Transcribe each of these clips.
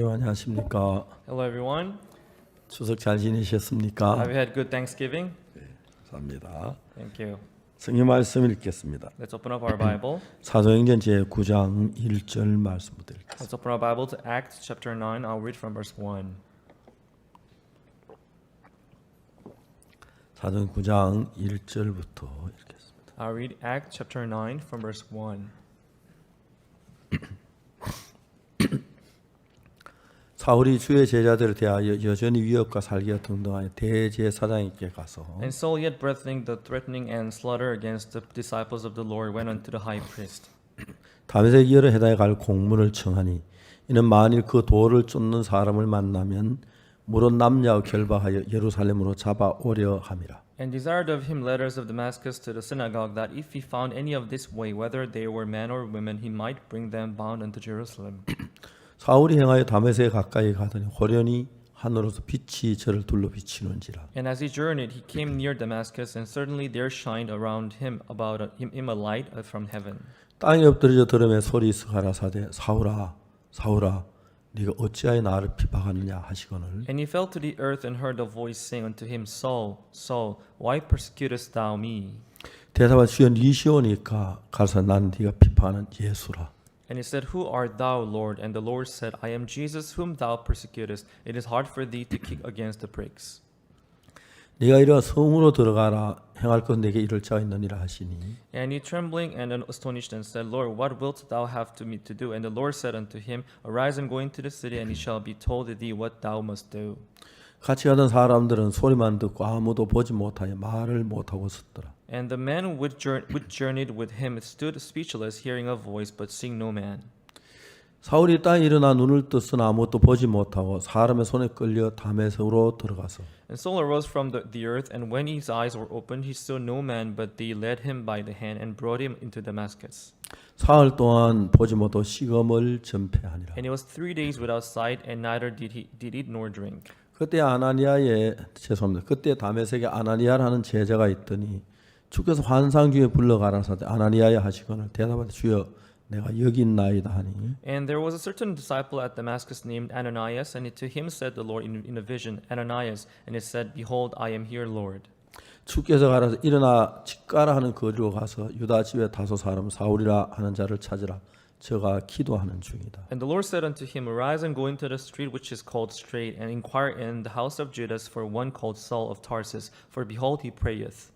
안녕하십니까. Hello everyone. 추석 잘 지내셨습니까? Have you had good Thanksgiving? 감사합니다. Thank you. 성경 말씀 읽겠습니다. Let's open up our Bible. 사도행전 제9장 1절 말씀부터 읽겠습니다. Let's open our Bible to Acts chapter 9. I'll read from verse 1. 사도행전 9장 1절부터 읽겠습니다. I'll read Acts chapter 9 from verse 1. 사울이 주의 제자들을 대하여 여전히 위협과 살기가 등등하여 대제사장에게 가서 And Saul, yet breathing the threatening and slaughter against the disciples of the Lord, went unto the high priest. 다메섹 여러 해당에 갈 공문을 청하니 이는 만일 그 도를 쫓는 사람을 만나면 물은 남녀와 결박하여 예루살렘으로 잡아오려 함이라. And desired of him letters of Damascus to the synagogue, that if he found any of this way, whether they were men or women, he might bring them bound unto Jerusalem. 사울이 행하여 다메섹에 가까이 가더니 호련히 하늘로서 빛이 저를 둘러 비치는지라. And as he journeyed, he came near Damascus, and suddenly there shined around him him a light from heaven. 땅에 엎드려져 들음에 소리 있어 가라사대 사울아 사울아 네가 어찌하여 나를 비박하느냐 하시거늘. And he fell to the earth and heard a voice saying unto him, Saul, Saul, why persecutest thou me? 대답하 주여 니시오니까 가서 난 네가 비판하는 예수라. And he said, Who art thou, Lord? And the Lord said, I am Jesus whom thou persecutest. It is hard for thee to kick against the pricks. 네가 이르러 성으로 들어가라 행할 것 내게 이를 자가 있느니라 하시니. And he trembling and astonished and said, Lord, what wilt thou have to me to do? And the Lord said unto him, Arise and go into the city, and it shall be told thee what thou must do. 같이 가던 사람들은 소리만 듣고 아무도 보지 못하여 말을 못하고 섰더라. And the men which journeyed with him stood speechless, hearing a voice, but seeing no man. 사울이 땅에 일어나 눈을 떴으나 아무것도 보지 못하고 사람의 손에 끌려 다메섹으로 들어가서 And Saul arose from the earth, and when his eyes were opened, he saw no man, but they led him by the hand and brought him into Damascus. 사흘 동안 보지 못하고 식음을 전폐하니라. And he was 3 days without sight, and neither did eat nor drink. 그때 그때 다메섹에 아나니아라는 제자가 있더니 주께서 환상 중에 불러가라사대 아나니아야 하시거늘 대답하되 주여 내가 여기 있나이다 하니. And there was a certain disciple at Damascus named Ananias, and to him said the Lord in a vision, Ananias, and he said, Behold, I am here, Lord. 주께서 가라서 일어나 집가라 하는 거리로 가서 유다 집에 다소 사람 사울이라 하는 자를 찾으라. 저가 기도하는 중이다. And the Lord said unto him, Arise and go into the street which is called Straight, and inquire in the house of Judas for one called Saul of Tarsus, for behold, he prayeth.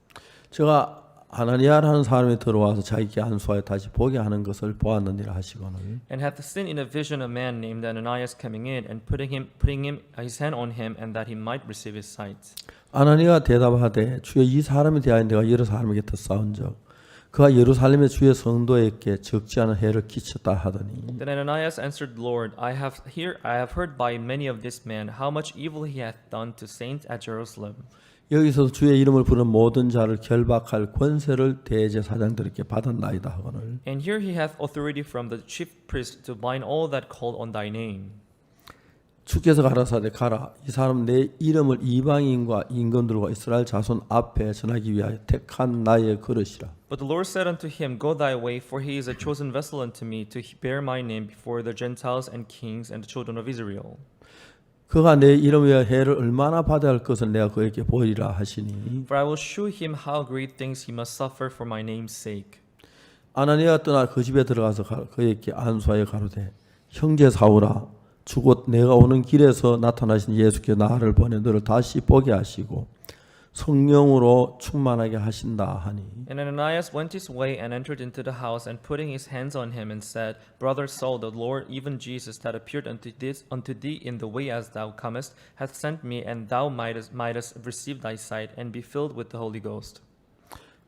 제가 아나니아라는 사람이 들어와서 자기께 안수하여 다시 보게 하는 것을 보았느니라 하시거늘. And hath seen in a vision a man named Ananias coming in, and putting his hand on him, and that he might receive his sight. 아나니아가 대답하되 주여 이 사람에 대하여 내가 여러 사람에게 더 싸운적 그가 예루살렘의 주의 성도에게 적지 않은 해를 끼쳤다 하더니. Then Ananias answered, Lord, I have heard by many of this man how much evil he hath done to saints at Jerusalem. 여기서 주의 이름을 부르는 모든 자를 결박할 권세를 대제사장들에게 받았나이다 하거늘. And here he hath authority from the chief priest to bind all that call on thy name. 주께서 가라사대 가라 이 사람 내 이름을 이방인과 임금들과 이스라엘 자손 앞에 전하기 위하여 택한 나의 그릇이라. But the Lord said unto him, Go thy way, for he is a chosen vessel unto me to bear my name before the Gentiles and kings and the children of Israel. 그가 내 이름 위하여 해를 얼마나 받아야 할 것을 내가 그에게 보이리라 하시니. For I will shew him how great things he must suffer for my name's sake. 아나니아가 떠나 그 집에 들어가서 그에게 안수하여 가로되 형제 사울아 주곧 내가 오는 길에서 나타나신 예수께 나를 보내 너를 다시 보게 하시고 성령으로 충만하게 하신다 하니. And Ananias went his way and entered into the house, and putting his hands on him, and said, Brother Saul, the Lord, even Jesus, that appeared unto thee in the way as thou comest, hath sent me, and thou mightest receive thy sight, and be filled with the Holy Ghost.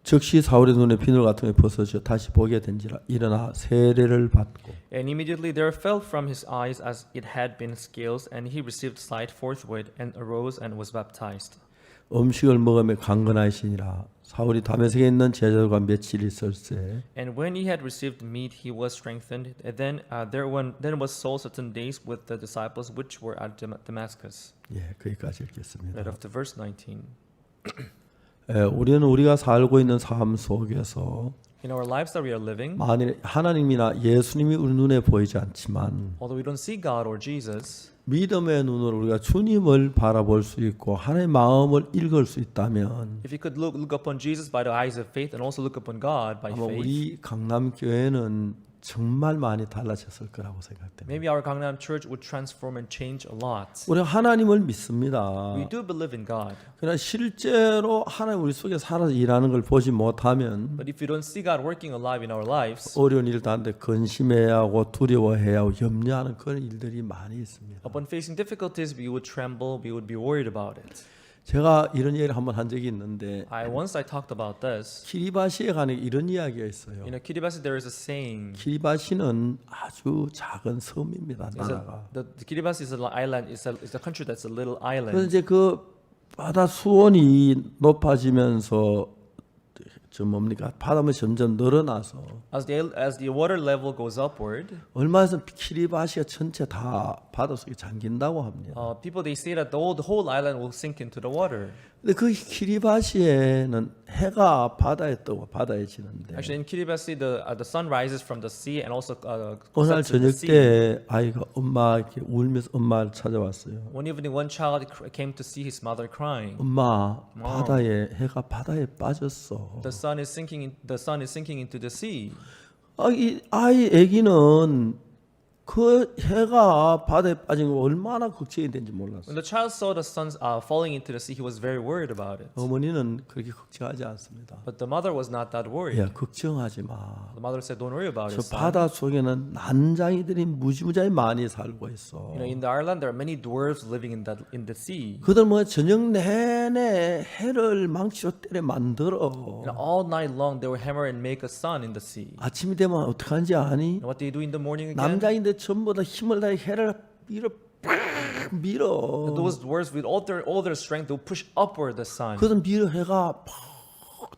즉시 사울의 눈에 비늘 같은 게 벗어져 다시 보게 된지라 일어나 세례를 받고. And immediately there fell from his eyes as it had been scales, and he received sight forthwith, and arose and was baptized. 음식을 먹으며 강건하시니라. 사울이 다메섹에 있는 제자들과 며칠 있을세. And when he had received meat, he was strengthened. And then was Saul certain days with the disciples which were at Damascus. 예, 거기까지 읽겠습니다. Right up to verse 19. 우리는 우리가 살고 있는 삶 속에서 In our lives that we are living, 만일 하나님이나 예수님이 우리 눈에 보이지 않지만 although we don't see God or Jesus, 믿음의 눈으로 우리가 주님을 바라볼 수 있고 하나님의 마음을 읽을 수 있다면 if you could look upon Jesus by the eyes of faith and also look upon God by 아마 faith, 우리 강남교회는 정말 많이 달라졌을 거라고 생각됩니다. maybe our Gangnam Church would transform and change a lot. 우리가 하나님을 믿습니다. We do believe in God, 그러나 실제로 하나님 우리 속에 살아서 일하는 걸 보지 못하면 but if we don't see God working alive in our lives, 어려운 일도 한데 근심해야 하고 두려워해야 하고 염려하는 그런 일들이 많이 있습니다. upon facing difficulties, we would tremble, we would be worried about it. 제가 이런 얘기를 한번 한 적이 있는데 Once I talked about this. 키리바시에 가는 이런 이야기가 있어요. In Kiribati, there is a saying. 키리바시는 아주 작은 섬입니다. 나라가. The Kiribati is an island. It's a country that's a little 그래서 island. 이제 그 바다 수온이 높아지면서 저 뭡니까 바다물이 점점 늘어나서 As the water level goes upward, 얼마 있으면 키리바시가 전체 다 바닷속에 잠긴다고 합니다. people they say that the whole island will sink into the water. 근데 그 키리바시에는 해가 바다에 뜨고 바다에 지는데 Actually, in Kiribati, the sun rises from the sea and also 어느 날 sets in the 저녁 sea. 때 아이가 엄마 이렇게 울면서 엄마를 찾아왔어요. One evening, one child came to see his mother crying. 엄마 바다에 해가 바다에 빠졌어. The sun is sinking into the sea. 아이 아기는 그 해가 바다에 빠진 거 얼마나 걱정이 되는지 몰랐어. When the child saw the sun falling into the sea, he was very worried about it. 어머니는 그렇게 걱정하지 않습니다. But the mother was not that worried. 야 걱정하지 마. The mother said, "Don't worry about 저 it, son. 바다 속에는 난장이들이 무지무지하게 많이 살고 있어. In the island, there are many dwarves living in the sea. 그들 뭐 저녁 내내 해를 망치로 때려 만들어. All night long, they would hammer and make a sun in the sea. 아침이 되면 어떡하는지 아니? And what they do in the morning again? 남자인데 전부 다 힘을 다해 해를 밀어. Those dwarves, with all their strength, they will push upward the sun. 그래서 밀어 해가 팍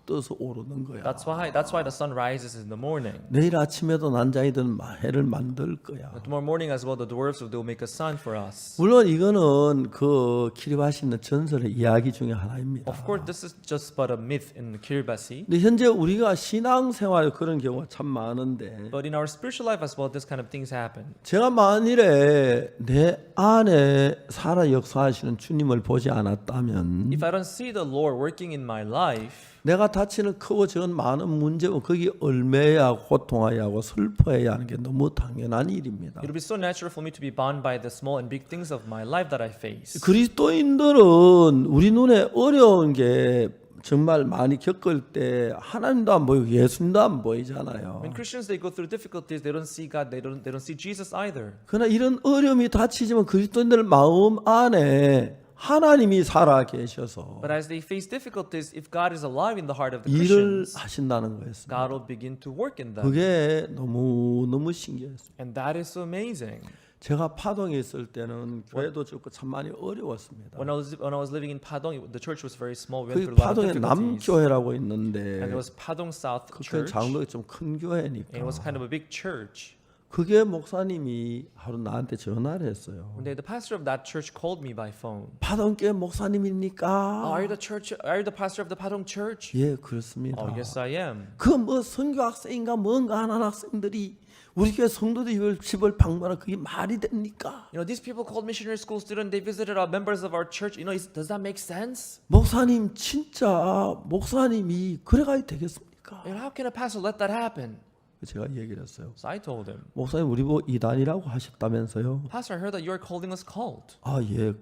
떠서 오르는 거야. That's why the sun rises in the morning. 내일 아침에도 난장이들은 해를 만들 거야. Tomorrow morning as well, the dwarves they will make a sun for us. 물론 이거는 그 키리바시 있는 전설의 이야기 중에 하나입니다. Of course, this is just but a myth in Kiribati. 근데 현재 우리가 신앙생활에 그런 경우가 참 많은데 But in our spiritual life as well, this kind of things happen. 제가 만일에 내 안에 살아 역사하시는 주님을 보지 않았다면 If I don't see the Lord working in my life, 내가 다치는 크고 적은 많은 문제고 거기 얼매야 고통해야 하고 슬퍼해야 하는 게 너무 당연한 일입니다. it will be so natural for me to be bound by the small and big things of my life that I face. 그리스도인들은 우리 눈에 어려운 게 정말 많이 겪을 때 하나님도 안 보이고 예수님도 안 보이잖아요. When Christians they go through difficulties, they don't see God, they don't see Jesus either. 그러나 이런 어려움이 닥치지만 그리스도인들 마음 안에 하나님이 살아 계셔서 But as they face difficulties, if God is alive in the heart of the 일을 Christians, 하신다는 거였습니다. God will begin to work in them. 그게 너무 신기했습니다. And that is so amazing. 제가 파동에 있을 때는 교회도 적고 참 많이 어려웠습니다. When I was living in Padong, the church was very small. We 그 went through a lot of 파동에 difficulties. 남교회라고 And 있는데 there was Padong South 그 Church. 장로가 좀 큰 교회니까 And it was kind of a big church. 그게 목사님이 하루 나한테 전화를 했어요. One day, the pastor of that church called me by phone. 파동교회 목사님입니까? Are you the pastor of the Padong Church? 예, 그렇습니다. Oh, yes, I am. 그 뭐 선교 학생인가 뭔가 하는 학생들이 우리 교회 성도들 집을 방문하는 그게 말이 됩니까? You know, these people called missionary school students. They visited our members of our church. You know, does that make sense? 목사님 진짜 목사님이 그래가야 되겠습니까? You know, how can a pastor let that happen? 제가 얘기를 했어요. So I told him, 목사님 우리 보고 이단이라고 하셨다면서요? Pastor, I heard that you are calling us cult. 아 예.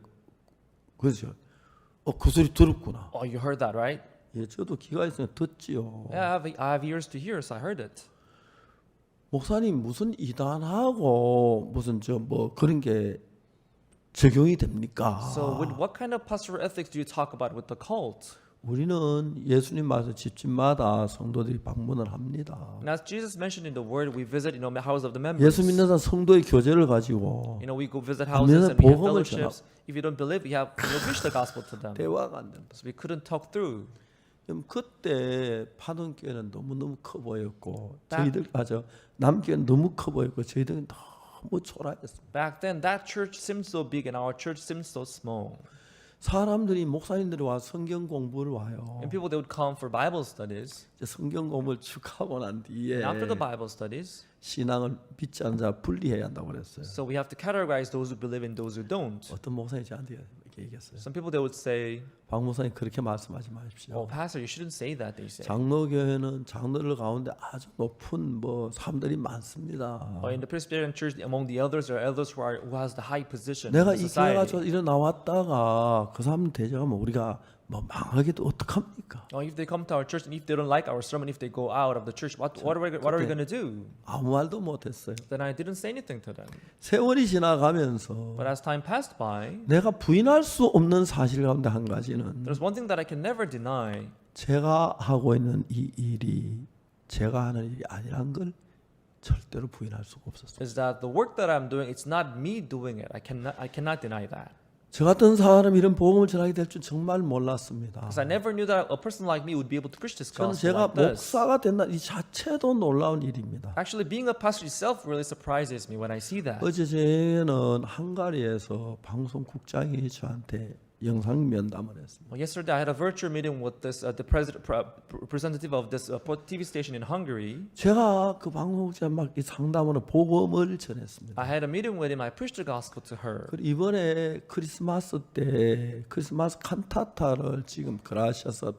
그렇죠. 그 소리 들었구나. Oh, you heard that, right? 예, 저도 귀가 있으면 듣지요. Yeah, I have ears to hear, so I heard it. 목사님 무슨 이단하고 무슨 저 뭐 그런 게 적용이 됩니까? So with what kind of pastoral ethics do you talk about with the cult? 우리는 예수님 말씀 집집마다 성도들이 방문을 합니다. And as Jesus mentioned in the word, we visit, the house of the members. 예수 믿는 사람 성도의 교제를 가지고 We go visit houses and we have fellowships. If you don't believe, we preach the gospel to them. 대화가 안 된다. So we couldn't talk through. 그때 파동교회는 너무너무 커 보였고 저희들 남교회는 너무 커 보였고 저희들은 너무 초라했습니다. Back then, that church seemed so big and our church seemed so small. 사람들이 목사님들이 와 성경 공부를 와요. And people, they would come for Bible studies. 이제 성경 공부를 쭉 하고 난 뒤에 And after the Bible studies, 신앙을 믿지 않는 자 분리해야 한다고 그랬어요. so we have to categorize those who believe and those who don't. 어떤 목사님이 저한테 이렇게 얘기했어요. Some people, they would say, 박 목사님 그렇게 말씀하지 마십시오. "Oh, pastor, you shouldn't say that." They say. 장로교회는 장로들 가운데 아주 높은 사람들이 많습니다. Or in the Presbyterian Church, among the elders, there are elders who has the high position 내가 in 이 교회가 society. 이래 나왔다가 그 사람 대적하면 우리가 망하게도 어떡합니까? Or if they come to our church and if they don't like our sermon, if they go out of the church, what are we going to do? 아무 말도 못했어요. Then I didn't say anything to them. 세월이 지나가면서 But as time passed by, 내가 부인할 수 없는 사실 가운데 한 가지는 there's one thing that I can never deny. 제가 하고 있는 이 일이 제가 하는 일이 아니란 걸 절대로 부인할 수가 없었어요. Is that the work that I'm doing? It's not me doing it. I cannot deny that. 저 같은 사람이 이런 복음을 전하게 될 줄 정말 몰랐습니다. Because I never knew that a person like me would be able to preach this 저는 gospel 제가 like this. 목사가 된다 이 자체도 놀라운 일입니다. Actually, being a pastor itself really surprises me when I see that. 어제 저는 헝가리에서 방송국장이 저한테 영상 면담을 했습니다. Well, yesterday, I had a virtual meeting with this the representative of this TV station in Hungary. 제가 그 방송국장 막 이 상담으로 복음을 전했습니다. I had a meeting with him. I preached the gospel to her. 그리고 이번에 크리스마스 때 크리스마스 칸타타를 지금 그라시아서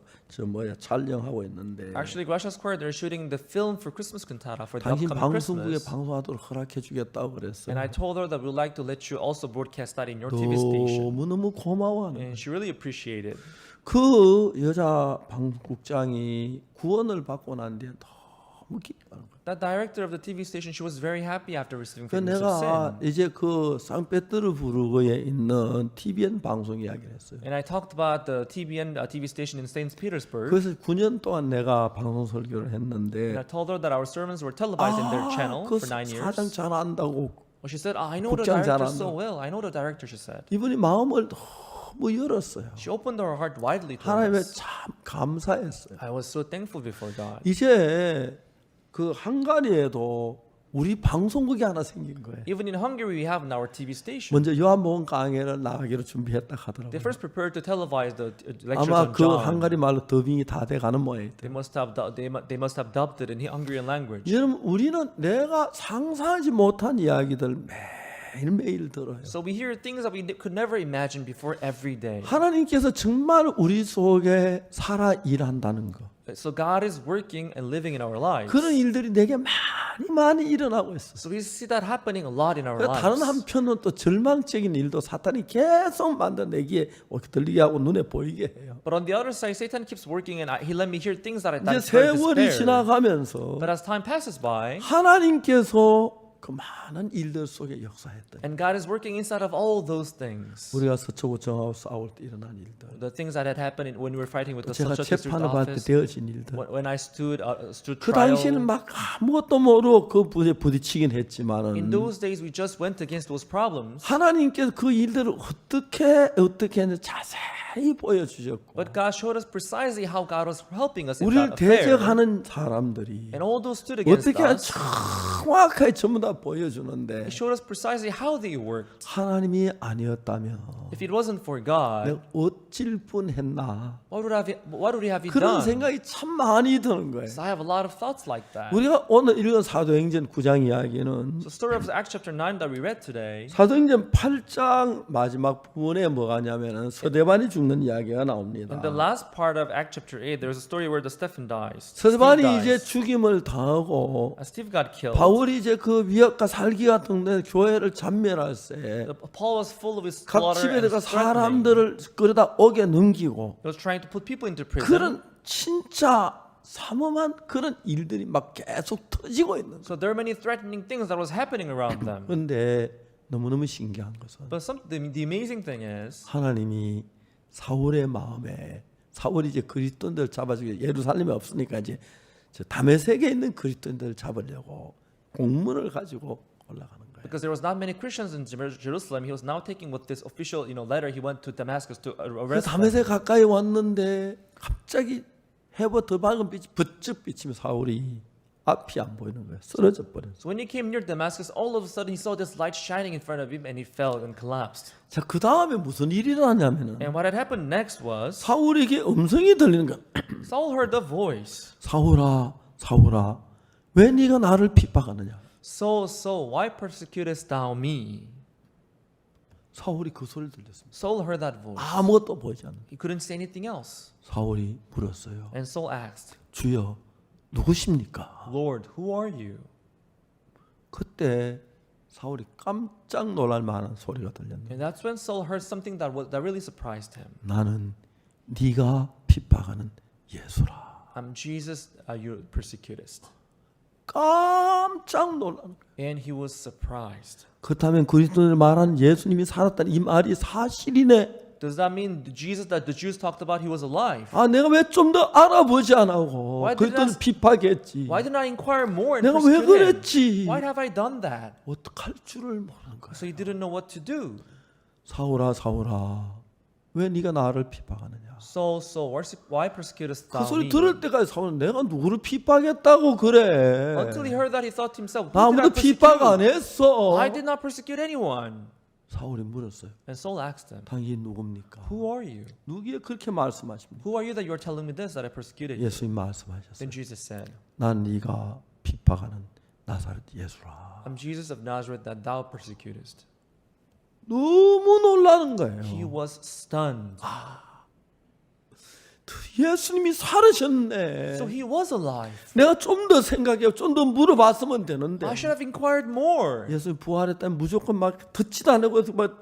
촬영하고 있는데 Actually, Gracia Square, they're shooting the film for Christmas cantata for the 당신 upcoming 방송국에 Christmas. 방송하도록 허락해 주겠다고 그랬어요. And I told her that we'd like to let you also broadcast that in your TV station. 너무너무 고마워하는 And she really appreciated. 그 여자 방송국장이 구원을 받고 난 뒤에 너무 기뻐하는 거예요. That director of the TV station, she was very happy after receiving 그 forgiveness of 내가 sin. 이제 그 상페테르부르크에 있는 TVN 방송 이야기를 했어요. And I talked about the TBN TV station in St. Petersburg. 그래서 9년 동안 내가 방송 설교를 And 했는데 I told her that our sermons were televised in their channel 그 for 9 years. 사장 잘한다고 Well, she said, I know the 국장 director 잘한다. so well. I know the director, she said. 이분이 마음을 너무 열었어요. She opened her heart widely to 하나님에 us. 참 감사했어요. I was so thankful before God. 이제 그 헝가리에도 우리 방송국이 하나 생긴 거예요. Even in Hungary, we have now our TV station. 먼저 요한복음 강해를 나가기로 준비했다 They 하더라고요. first prepared to televise the lectures 아마 on 그 John. 헝가리 말로 더빙이 다 돼가는 모양이에요. They must have dubbed it in Hungarian language. 여러분 우리는 내가 상상하지 못한 이야기들 매일매일 들어요. So we hear things that we could never imagine before every day. 하나님께서 정말 우리 속에 살아 일한다는 거. So God is working and living in our lives. 그런 일들이 내게 많이 일어나고 있어. So we see that happening a lot in our 다른 lives. 한편은 또 절망적인 일도 사탄이 계속 만들어내기에 들리게 하고 눈에 보이게 해요. But on the other side, Satan keeps working and he let me hear things that 이제 spread 세월이 despair. 지나가면서 But as time passes by, 하나님께서 그 많은 일들 속에 역사했던 and God is working inside of all those things. 우리가 서초구 정하고 싸울 때 일어난 일들, The things that had happened when we were fighting with the 제가 Social District 재판을 받을 때 Office. 되어진 일들. When I stood 그 trial. 당시에는 막 아무것도 모르고 그 부에 부딪히긴 In 했지만은 those days, we just went against those problems. 하나님께서 그 일들을 어떻게 했는지 자세히 보여주셨고 But God showed us precisely how God was helping us in 우리를 that affair. 대적하는 사람들이 And all those stood against 어떻게 us. 정확하게 전부 다 보여주는데 He showed us precisely how they worked. 하나님이 아니었다면 If it wasn't for God, 내가 어찔 뻔했나 what would have 그런 done? 생각이 참 많이 드는 거예요. So I have a lot of thoughts like that. 우리가 오늘 읽은 사도행전 9장 이야기는 The story of Acts chapter 9 that we read today, 사도행전 8장 마지막 부분에 뭐가 냐면은 서대반이 죽는 이야기가 나옵니다. in the last part of Acts chapter 8, there's a story where the Stephen dies. 서대반이 Steve 이제 dies. 죽임을 당하고 As Steve got killed, 바울이 이제 그 위협과 살기 같은 데 교회를 잔멸할 때 Paul was full of his 각 slaughter 집에 and 들어가 threatening. 사람들을 끌어다 옥에 넘기고 He was trying to put people into prison. 그런 진짜 삼엄한 그런 일들이 막 계속 터지고 있는 거예요. So there are many threatening things that was happening around them. 그런데 너무너무 신기한 것은 But the amazing thing is, 하나님이 사울의 마음에 사울이 이제 그리스도인들 잡아주기 예루살렘에 없으니까 이제 저 다메섹에 있는 그리스도인들을 잡으려고 공문을 가지고 올라가는 거예요. because there was not many Christians in Jerusalem, he was now taking with this official, letter. He went to Damascus to 그 arrest them. 다메섹 가까이 왔는데 갑자기 해버 더 밝은 빛이 번쩍 비치며 사울이 앞이 안 보이는 거예요. 쓰러져 버렸어요. So when he came near Damascus, all of a sudden he saw this light shining in front of him and he fell and collapsed. 자, 그 다음에 무슨 일이 일어나냐면은 And what had happened next was 사울에게 음성이 들리는 거야. Saul heard the voice. 사울아, 사울아, 왜 네가 나를 핍박하느냐? Saul, Saul, why persecutest thou me? 사울이 그 소리를 들렸습니다. Saul heard that voice. 아무것도 보이지 않는. He couldn't say anything else. 사울이 물었어요. And Saul asked, 주여, 누구십니까? Lord, who are you? 그때 사울이 깜짝 놀랄 만한 소리가 들렸네. And that's when Saul heard something that really surprised him. 나는 네가 핍박하는 예수라. I'm Jesus, you persecutest. 깜짝 놀란 거예요. And he was surprised. 그렇다면 그리스도를 말하는 예수님이 살았다는 이 말이 사실이네. Does that mean the Jesus that the Jews talked about, he was alive? 아, 내가 왜 좀 더 알아보지 않고 Why did 그리스도를 I- 핍박했지? Why didn't I inquire more and 내가 왜 persecute him? 그랬지? Why have I done that? 어떡할 줄을 모르는 거야. So he didn't know what to do. 사울아, 사울아, 왜 네가 나를 핍박하느냐? Saul, Saul, why persecutest 그 thou 소리 me? 들을 때까지 사울은 내가 누구를 핍박했다고 그래? Until he heard that, he thought to himself, 나 who did I 아무도 핍박 안 persecute? 했어. I did not persecute anyone. 사울이 물었어요. And Saul asked him, 당신이 누굽니까? who are you? 누구에 그렇게 말씀하십니까? Who are you that you are telling me this, that I persecuted you? 예수님 말씀하셨어요. Then Jesus said, 난 네가 핍박하는 나사렛 예수라. I'm Jesus of Nazareth that thou persecutest. 너무 놀라는 He 거예요. was stunned. 예수님이 살으셨네. So he was alive. 내가 좀 더 생각해, 좀 더 물어봤으면 되는데. I should have inquired more. 예수님 부활했다면 무조건 막 듣지도 않고 막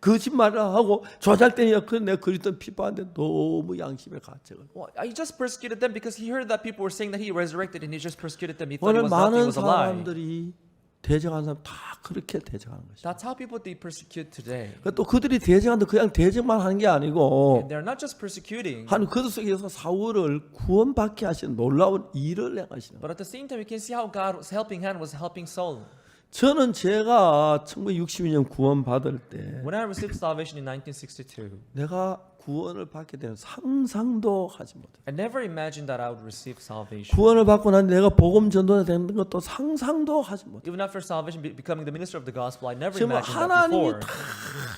거짓말을 하고 조작되니까 그 내가 그리스도 핍박하는데 너무 양심의 가책을. Well, I just persecuted them because he heard that people were saying that he resurrected and he just persecuted them. He thought 오늘 he was nothing, he 많은 was a lie. 사람들이 대적하는 사람 다 그렇게 대적하는 것이죠. That's how people they persecute today. 또 그들이 대적하는데 그냥 대적만 하는 게 아니고 And they're not just persecuting, 한 그들 속에서 사울을 구원받게 하시는 놀라운 일을 행하시는 거예요. but at the same time, we can see how God's helping hand was helping Saul. 저는 제가 1962년 구원받을 때 When I received salvation in 1962, 내가 구원을 받게 되는 상상도 하지 못해요. I never imagined that I would receive salvation. 구원을 받고 난 내가 복음 전도자 되는 것도 상상도 하지 못해요. Even after salvation, becoming the minister of the gospel, I never 정말 imagined that 하나님이 before. 다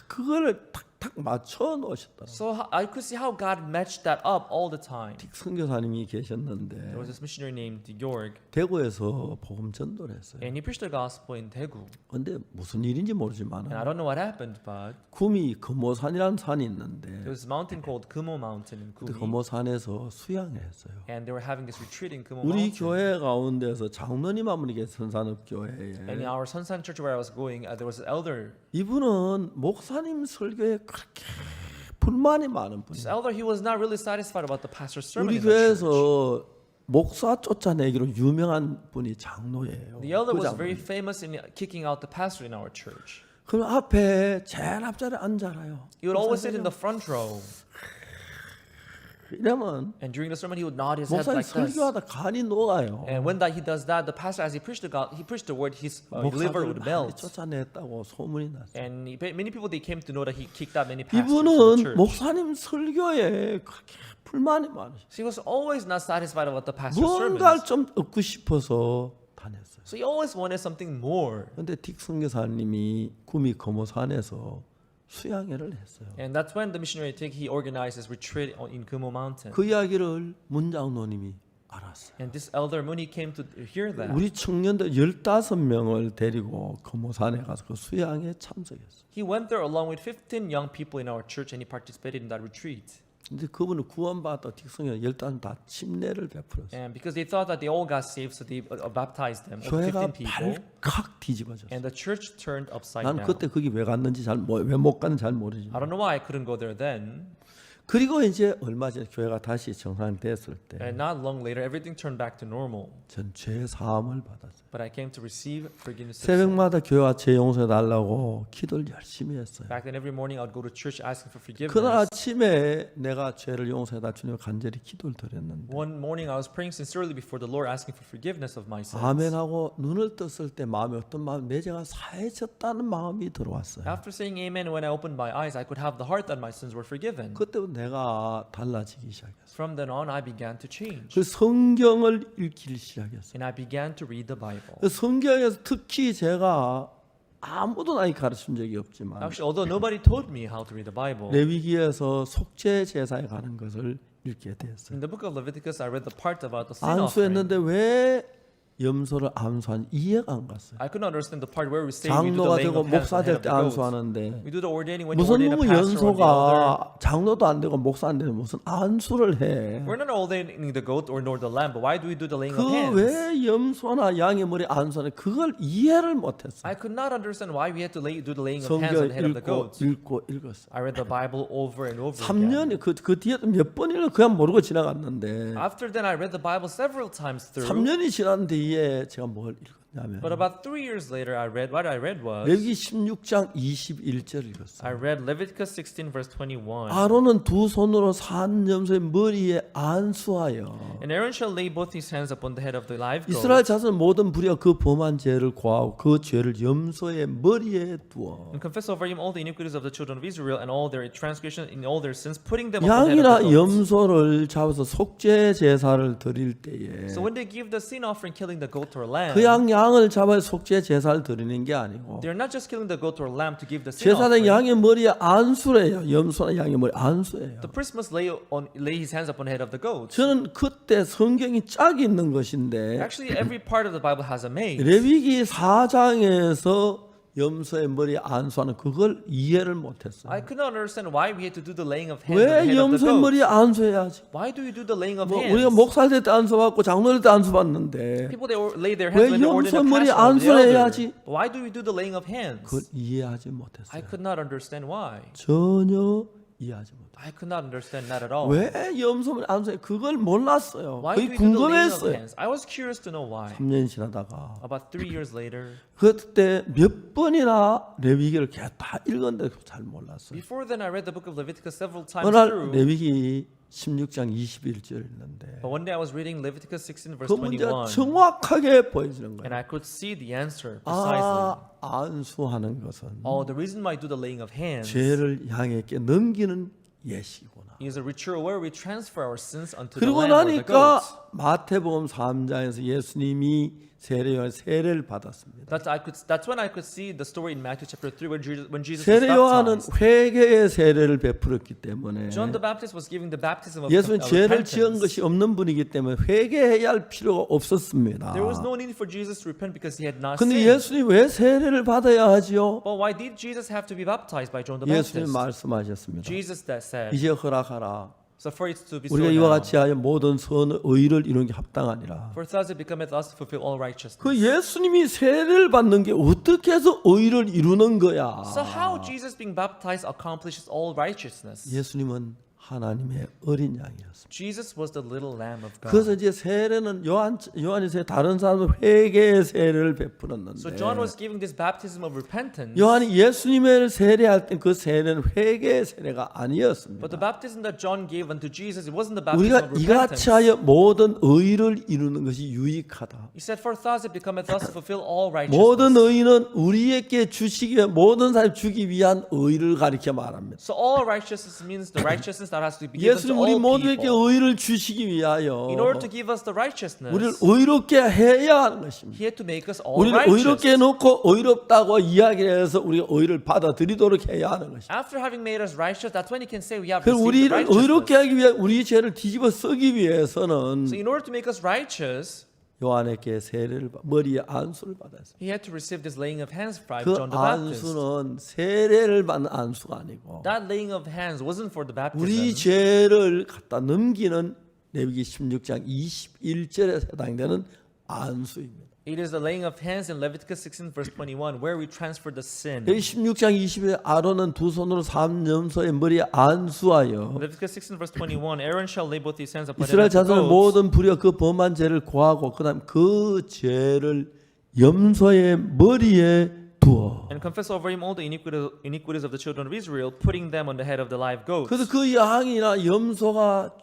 그거를 탁탁 맞춰 놓으셨다. So I could see how God matched that up all the time. 딕 선교사님이 There 계셨는데 was this missionary named Georg, 대구에서 복음 전도를 했어요. and he preached the gospel in Daegu. 근데 무슨 일인지 모르지만 And I don't know what happened, but 구미 금오산이라는 산이 there 있는데 was a mountain called Kumo Mountain in 그 Kumi, 금오산에서 수양을 했어요. and they were having this retreat in Kumo 우리 Mountain. 교회 가운데서 장로님 한 분이 계신 선산읍 And in 교회에 our Sunsan church where I was going, there was an elder. 이분은 목사님 설교에 그렇게 불만이 많은 This 분이에요. elder, he was not really satisfied about the pastor's sermon 우리 in the church. 교회에서 목사 쫓아내기로 유명한 분이 장로예요. The elder 그 was very 장로님. famous in kicking out the pastor in our church. 그럼 앞에 제일 앞자리에 앉아라요. He would always sit in the front row, 이러면 and during the sermon, he would nod his head 목사님 like this. 설교하다 간이 녹아요. And when he does that, the pastor, as he preached the word, his liver 목사들을 would 많이 melt. 쫓아냈다고 소문이 났어요. And many people they came to know that he kicked out many pastors from the 이분은 church. 목사님 설교에 그렇게 불만이 많으셔. So he was always not satisfied about the pastor's 뭔가를 sermons. 좀 얻고 싶어서 다녔어요. So he always wanted something more. 그런데 딕 선교사님이 구미 거모산에서 수양회를 했어요. And that's when the missionary he organized his retreat in Kumo Mountain. 그 이야기를 문장로님이 알았어요. And this elder, when he came to hear that, 우리 청년들 15명을 데리고 거모산에 가서 그 수양회에 참석했어요. he went there along with 15 young people in our church, and he participated in that retreat. 근데 그분은 구원받았다 딕 선교사 15 다 침례를 베풀었어요. And because they thought that they all got saved, so they baptized them, all 교회가 15 people, 발칵 뒤집어졌어요. and the church turned upside 난 down. 그때 거기 왜 갔는지 왜 못 갔는지 잘 I 모르지만 don't know why I couldn't go there then. 그리고 이제 얼마 전에 교회가 다시 정상됐을 때 전 And not long later, everything turned back to normal. 죄 사함을 받았어요. But I came to receive forgiveness of sin. 새벽마다 교회와 죄 용서해 달라고 기도를 열심히 했어요. Back then, every morning I would go to church asking for 그날 forgiveness. 아침에 내가 죄를 용서해다 주님 간절히 기도를 드렸는데 One morning I was praying sincerely before the Lord, asking for forgiveness of my sins. 아멘하고 눈을 떴을 때 마음에 어떤 마음 내 죄가 사해졌다는 마음이 들어왔어요. After saying amen, when I opened my eyes, I could have the heart that my sins were forgiven. 그때부터 내가 달라지기 시작했어요. From then on, I began to change. 그 성경을 읽기 시작했어요. And I began to read the Bible. 그 성경에서 특히 제가 아무도 나에게 가르친 적이 없지만 Actually, although nobody told me how to read the Bible, 레위기에서 속죄 제사에 가는 것을 읽게 됐어요. in the book of Leviticus, I read the part about the sin offering. 안수했는데 왜 염소를 안수한 이해가 안 갔어요. I could not understand the part where we say we do the 장로가 laying 되고 of hands 목사 on the head 될 of 때 the goats. 안수하는데 We do the ordaining when you 무슨 ordain a 놈의 pastor or the elder. 연소가 장로도 안 되고 목사 안 되는 무슨 안수를 해. We're not ordaining the goat or nor the lamb, but why do we do the laying of 그 hands? 왜 염소나 양의 머리 안수하는 그걸 이해를 못했어요. I could not understand why we had to do the laying of hands on the 성경 head of the goats. 읽었어요. I read the Bible over and over again. 3년이 그 뒤에 몇 번 읽어 그냥 모르고 지나갔는데 After then, I read the Bible several times through. 3년이 지난 뒤에 제가 뭘 읽었냐면 But about 3 years later, what I read was 레위기 16장 21절 읽었어요. I read Leviticus 16 verse 21. 아론은 두 손으로 산 염소의 머리에 안수하여 And Aaron shall lay both his hands upon the head of the live 이스라엘 goat 자손 모든 불의와 그 범한 죄를 고하고 그 죄를 염소의 머리에 두어 and confess over him all the iniquities of the children of Israel and all their transgression in all their sins, putting them upon the head of 양이나 the goats. 염소를 잡아서 속죄 제사를 드릴 때에 So when they give the sin offering, killing the goat or lamb, 그 양을 잡아 속죄 제사를 드리는 게 아니고 they're not just killing the goat or lamb to give the sin 제사장 offering. 양의 머리에 안수래요. 염소나 양의 머리에 안수해요. The priest must lay his hands upon the head of the goat. 저는 그때 성경이 짝이 있는 것인데 Actually, every part of the Bible has a maid. 레위기 4장에서 염소의 머리에 안수하는 그걸 이해를 못했어요. I could not understand why we had to do the laying of hands on the 왜 head of the 염소의 goat. 머리에 안수해야지? Why do we do the laying of 뭐 hands? 우리가 목살 될 때 안수받고 장로 될 때 안수받는데 People they lay their 왜 hands when they ordain 염소 a 머리에 pastor or the 안수를 elder. 해야지? Why do we do the laying of hands? 그걸 이해하지 I 못했어요. could not understand why. 전혀 이해하지 못했어요. I could not understand that at all. 왜 염소 머리 안수해? 그걸 몰랐어요. Why do 그게 we do the laying of 궁금했어요. hands? I was curious to know why. 3년 지나다가 About 3 years later, 그때 몇 번이나 레위기를 계속 다 읽었는데 잘 몰랐어요. before then I read the book of Leviticus several times 어느 날 through. 레위기 16장 21절 읽는데 But one day I was reading Leviticus 16 verse 그 문제가 21, 정확하게 보여지는 and 거예요. I could see the answer precisely. 안수하는 것은 Oh, the reason why I do the laying of hands 죄를 양에게 넘기는 예시구나. is a ritual where we transfer our sins unto the 그러고 lamb or the 나니까 goat. 마태복음 3장에서 예수님이 세례를 받았습니다. That's when I could see the story in Matthew chapter 3 when Jesus was 세례 요한은 baptized. 회개의 세례를 베풀었기 때문에 John the Baptist was giving the baptism of 예수는 죄를 repentance. 지은 것이 없는 분이기 때문에 회개해야 할 필요가 없었습니다. There was no need for Jesus to repent because he had not 근데 sinned. 예수님 왜 세례를 받아야 하지요? But why did Jesus have to be baptized by John the 예수님 Baptist? 말씀하셨습니다. Jesus that said, 이제 허락하라. so for it to be so 우리가 이와 now, 같이 하여 모든 선의 의를 이루는 게 합당하니라. for thus it becometh us to fulfill all righteousness. 그 예수님이 세례를 받는 게 어떻게 해서 의를 이루는 거야? So how Jesus being baptized accomplishes all righteousness? 예수님은 하나님의 어린 양이었습니다. Jesus was the little lamb of God. 그래서 이제 세례는 요한이 다른 사람은 회개의 세례를 베풀었는데 So John was giving this baptism of repentance. 요한이 예수님을 세례할 때 그 세례는 회개의 세례가 아니었습니다. But the baptism that John gave unto Jesus, it wasn't the baptism 우리가 of repentance. 이같이 하여 모든 의를 이루는 것이 유익하다. He said, for thus it becometh us to fulfill all 모든 righteousness. 의는 우리에게 주시기 위해 모든 사람 주기 위한 의를 가리켜 말합니다. So all righteousness means the righteousness that has to be given to 예수님 우리 all 모두에게 people. 의를 주시기 위하여 In order to give us the 우리를 righteousness, 의롭게 해야 하는 것입니다. He had to make us all 우리를 의롭게 righteous. 해놓고 의롭다고 이야기를 해서 우리가 의를 받아들이도록 해야 하는 것입니다. After having made us righteous, that's when He can say we have 그럼 received 우리를 righteousness. 의롭게 하기 위해 우리 죄를 뒤집어 쓰기 위해서는 So in order to make us righteous, 요한에게 세례를 머리에 안수를 받았습니다. He had to receive this laying of hands by 그 John the Baptist. 안수는 세례를 받는 안수가 아니고 That laying of hands wasn't for the 우리 baptism. 죄를 갖다 넘기는 레위기 16장 21절에 해당되는 안수입니다. It is the laying of hands in Leviticus 16 verse 21 where we transfer the sin. 여기 16장 20에 아론은 두 손으로 삼염소의 머리에 안수하여 Leviticus 16 verse 21, Aaron shall lay both his hands upon the 이스라엘 head of the 자손의 goats 모든 불의와 그 범한 죄를 고하고 그다음 그 죄를 염소의 머리에 두어. and confess over him all the iniquities of the children of Israel, putting them on the head of the live goats. 그래서 그 양이나 염소가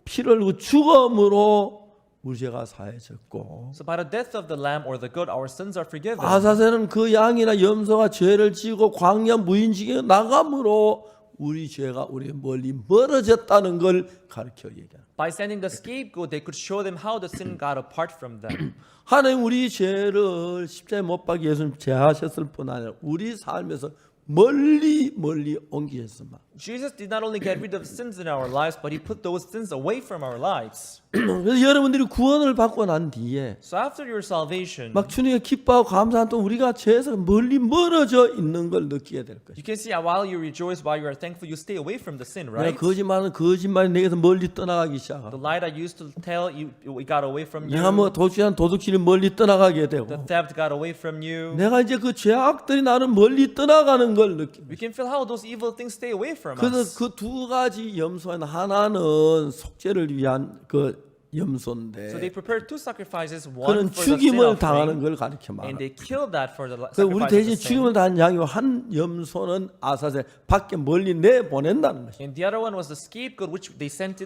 피를 흘리고 죽음으로 우리 죄가 사해졌고 So by the death of the lamb or the goat, our sins are forgiven. 아사세는 그 양이나 염소가 죄를 지고 광야 무인지에 나감으로 우리 죄가 우리 멀리 멀어졌다는 걸 가르쳐 얘기합니다. By sending the scapegoat, they could show them how the sin got apart from them. 하나님 우리 죄를 십자가에 못 박여 예수님 제하셨을 뿐 아니라 우리 삶에서 멀리 옮기셨습니다. Jesus did not only get rid of sins in our lives, but He put those sins away from our lives. 그래서 여러분들이 구원을 받고 난 뒤에 So after your salvation, 막 주님의 기뻐하고 감사한 또 우리가 죄에서 멀리 멀어져 있는 걸 느끼게 될 것이죠. you can see how while you rejoice, while you are thankful, you stay away from the sin, 내가 right? 거짓말이 내게서 멀리 떠나가기 시작하고 The lie that you used to tell, it got away from 내가 뭐 you. 도둑질이 멀리 떠나가게 되고 The theft got away from you. 내가 이제 그 죄악들이 나를 멀리 떠나가는 걸 느낍니다. We can feel how those evil things stay away from 그래서 us. 그 두 가지 염소는 하나는 속죄를 위한 그 So 염소인데 they prepared two sacrifices, one 그는 for the sin 죽임을 당하는 offering, 걸 가르쳐 and 말합니다. they killed that for the 그래서 우리 sacrifice of 대신 the sin. 죽임을 당한 양이고 한 염소는 아사세 밖에 멀리 내보낸다는 것이죠. And the other one was the scapegoat, which they sent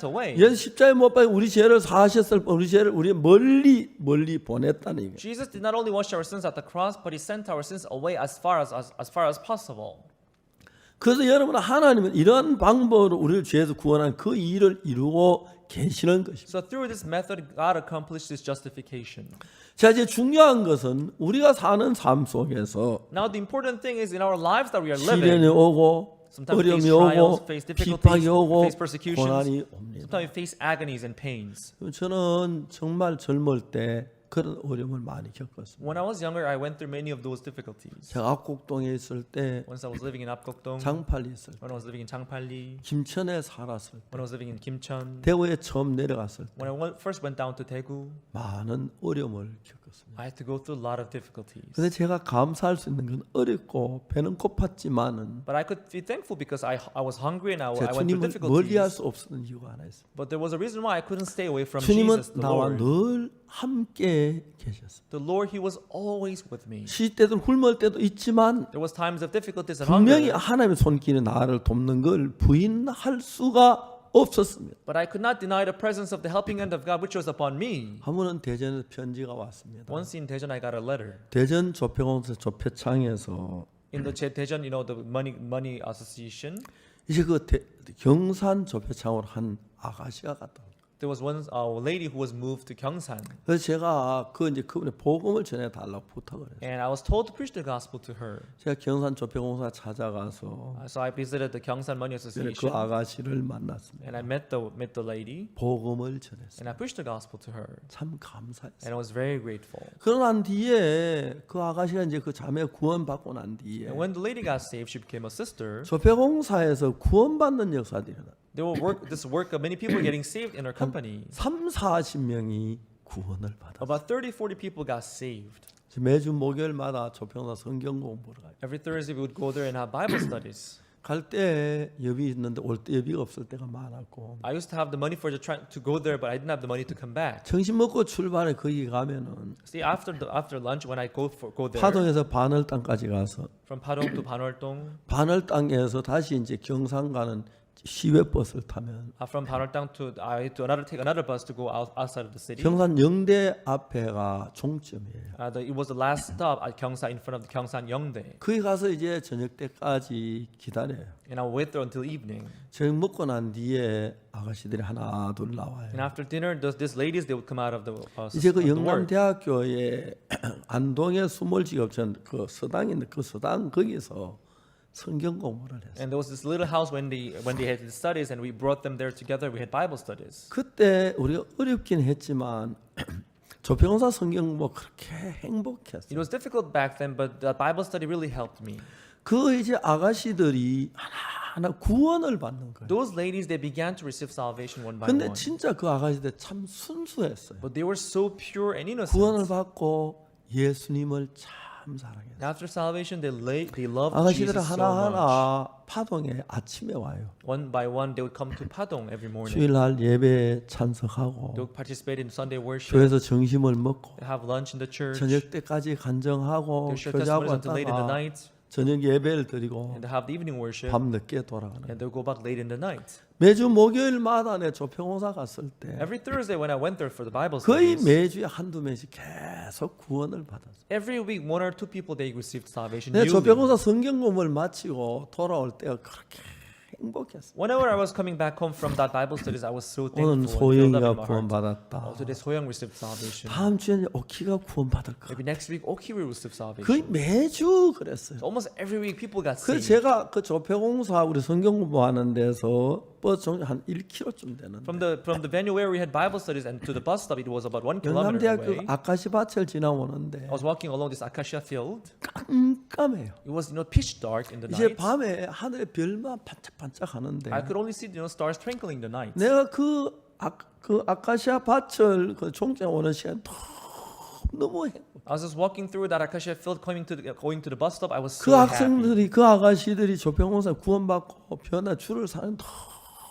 away. 예수 십자가에 못 박혀 우리 죄를 사하셨을 뿐 우리 죄를 우리 멀리 보냈다는 얘기예요. Jesus did not only wash our sins at the cross, but He sent our sins away as far as possible. 그래서 여러분 하나님은 이런 방법으로 우리를 죄에서 구원한 그 일을 이루고 계시는 것입니다. So through this method, God accomplished this justification. 자 이제 중요한 것은 우리가 사는 삶 속에서 Now the important thing is in our lives that we are 시련이 living. 오고 Sometimes we 어려움이 face trials, 오고 face 핍박이 difficulties, 오고 face persecutions. 고난이 옵니다. Sometimes we face agonies and pains. 저는 정말 젊을 때 그런 어려움을 많이 겪었습니다. When I was younger, I went through many of those difficulties. 제가 압곡동에 있을 때, Once I was living in Apgokdong, 장팔리 있을 때, when I was living in Changpalli, 김천에 살았을 때, when I was living in Kimcheon, 대구에 처음 내려갔을 때 when I first went down to Daegu, 많은 어려움을 겪었습니다. I had to go through a lot of difficulties. 근데 제가 감사할 수 있는 건 어렵고 배는 고팠지만은 But I could be thankful because I was hungry and I 제가 went through 주님을 멀리할 difficulties. 수 없었던 이유가 하나 있습니다. But there was a reason why I couldn't stay away from 주님은 Jesus, the 나와 Lord. 늘 함께 계셨습니다. The Lord, He was always with me. 쉴 때도 굶을 때도 있지만 There was times of difficulties and 분명히 hunger, 하나님의 손길이 나를 돕는 걸 부인할 수가 없었습니다. but I could not deny the presence of the helping hand of God which was upon me. 한 번은 대전에서 편지가 왔습니다. Once in Daejeon, I got a letter. 대전 조폐공사 조폐창에서 In the Daejeon, the money association, 이제 그 경산 조폐창으로 한 아가씨가 갔다. there was one lady who was moved to Gyeongsan, 그래서 제가 이제 그분의 복음을 전해 달라고 부탁을 했어요. and I was told to preach the gospel to her. 제가 경산 조폐공사 찾아가서 So I visited the Gyeongsan Money 그 Association, 아가씨를 만났습니다. and I met the lady, 복음을 전했어요. and I preached the gospel to her, 참 감사했어요. and I was very grateful. 그러고 난 뒤에 그 아가씨가 이제 그 자매 구원 받고 난 뒤에 And when the lady got saved, she became a sister. 조폐공사에서 구원받는 역사들이 일어나. There were this work of many people getting saved in our company. 30-40명이 구원을 받아. About 30-40 people got saved. 매주 목요일마다 조평사 성경 공부를 가요. Every Thursday we would go there and have Bible studies. 갈 때 여비 있는데 올 때 여비가 없을 때가 많았고 I used to have the money to go there, but I didn't have the money to come back. 점심 먹고 출발해 거기 가면은 See, after lunch, when I go there, 파동에서 바늘 땅까지 가서 from Padong to Panwaltong, 바늘 땅에서 다시 이제 경산 가는 시외 버스를 타면 from Panwaltong I had to take another bus to go outside of the city. 경산 영대 앞에가 종점이에요. It was the last stop at Gyeongsan, in front of the Gyeongsan Yeongdae, 거기 가서 이제 저녁 때까지 기다려요. and I would wait there until evening. 저녁 먹고 난 뒤에 아가씨들이 하나 둘 나와요. And after dinner, these ladies they would come out of the 이제 그 of the work. 영남대학교에 안동에 수몰직업전 그 서당이 있는데 그 서당 거기서 성경 공부를 했어요. And there was this little house when they had the studies, and we brought them there together. We had Bible studies. 그때 우리가 어렵긴 했지만 조평사 성경 뭐 그렇게 It 행복했어요. was difficult back then, but the Bible study really helped me. 그 이제 아가씨들이 하나하나 구원을 받는 거예요. Those ladies, they began to receive salvation one by 근데 one. 진짜 그 아가씨들 참 순수했어요. But they were so pure and 구원을 innocent. 받고 예수님을 참 사랑했어요. And after salvation, they loved 아가씨들은 Jesus so much. 하나하나 파동에 아침에 와요. One by one, they would come to Padong every morning. 주일날 예배에 참석하고 They would participate in Sunday worship. 교회에서 점심을 먹고 They have lunch in the church. 저녁 때까지 간정하고 They share 교제하고 testimonies until late in the 왔다가 night. 저녁 예배를 드리고 and they have the evening worship, 밤 늦게 돌아가는. and they'll go back late in the night. 매주 목요일마다 내 조평호사 갔을 때 Every Thursday when I went there for the Bible 거의 studies, 매주에 한두 명씩 계속 구원을 받았어요. every week one or two people they received salvation. 내 newly. 조평호사 성경 공부를 마치고 돌아올 때가 그렇게 행복했어요. Whenever I was coming back home from that Bible studies, I was so 오늘 thankful and filled up in 소영이가 my 구원 heart. 받았다. Today Soyoung received salvation. 다음 주에는 오키가 구원 받을 거. Maybe next week Oki will receive 거의 salvation. 매주 그랬어요. So almost every week people got 그 saved. 제가 그 조평공사 우리 성경 공부하는 데서 버스 정류 한 1km쯤 되는데 From the venue where we had Bible studies and to the bus stop, it was about 1 kilometer 영남대학교 away. 아카시 밭을 지나오는데 I was walking along this acacia field. 깜깜해요. It was pitch dark in the 이제 night. 밤에 하늘에 별만 반짝반짝하는데 I could only see stars twinkling in the night. 내가 그 아카시아 밭을 그 종점 오는 시간 너무 행복. I was just walking through that acacia field, going to the bus stop. I was 그 so happy. 학생들이 그 아가씨들이 조평공사 구원받고 변화 줄을 사는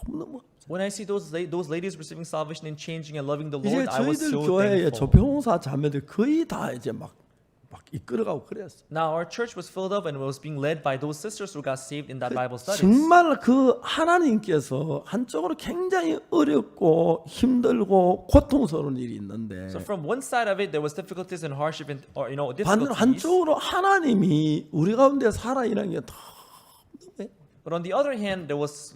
너무 When I see those ladies receiving salvation and changing and loving the 이제 Lord, I was 저희들 so 교회에 thankful. 조평공사 자매들 거의 다 이제 막 이끌어가고 그랬어. Now our church was filled up and was being led by those sisters who got saved in that Bible studies. 정말 그 하나님께서 한쪽으로 굉장히 어렵고 힘들고 고통스러운 일이 있는데 So from one side of it, there was difficulties and hardship and 반대로 difficulties. 한쪽으로 하나님이 우리 가운데 살아있는 게 But on the other hand, there was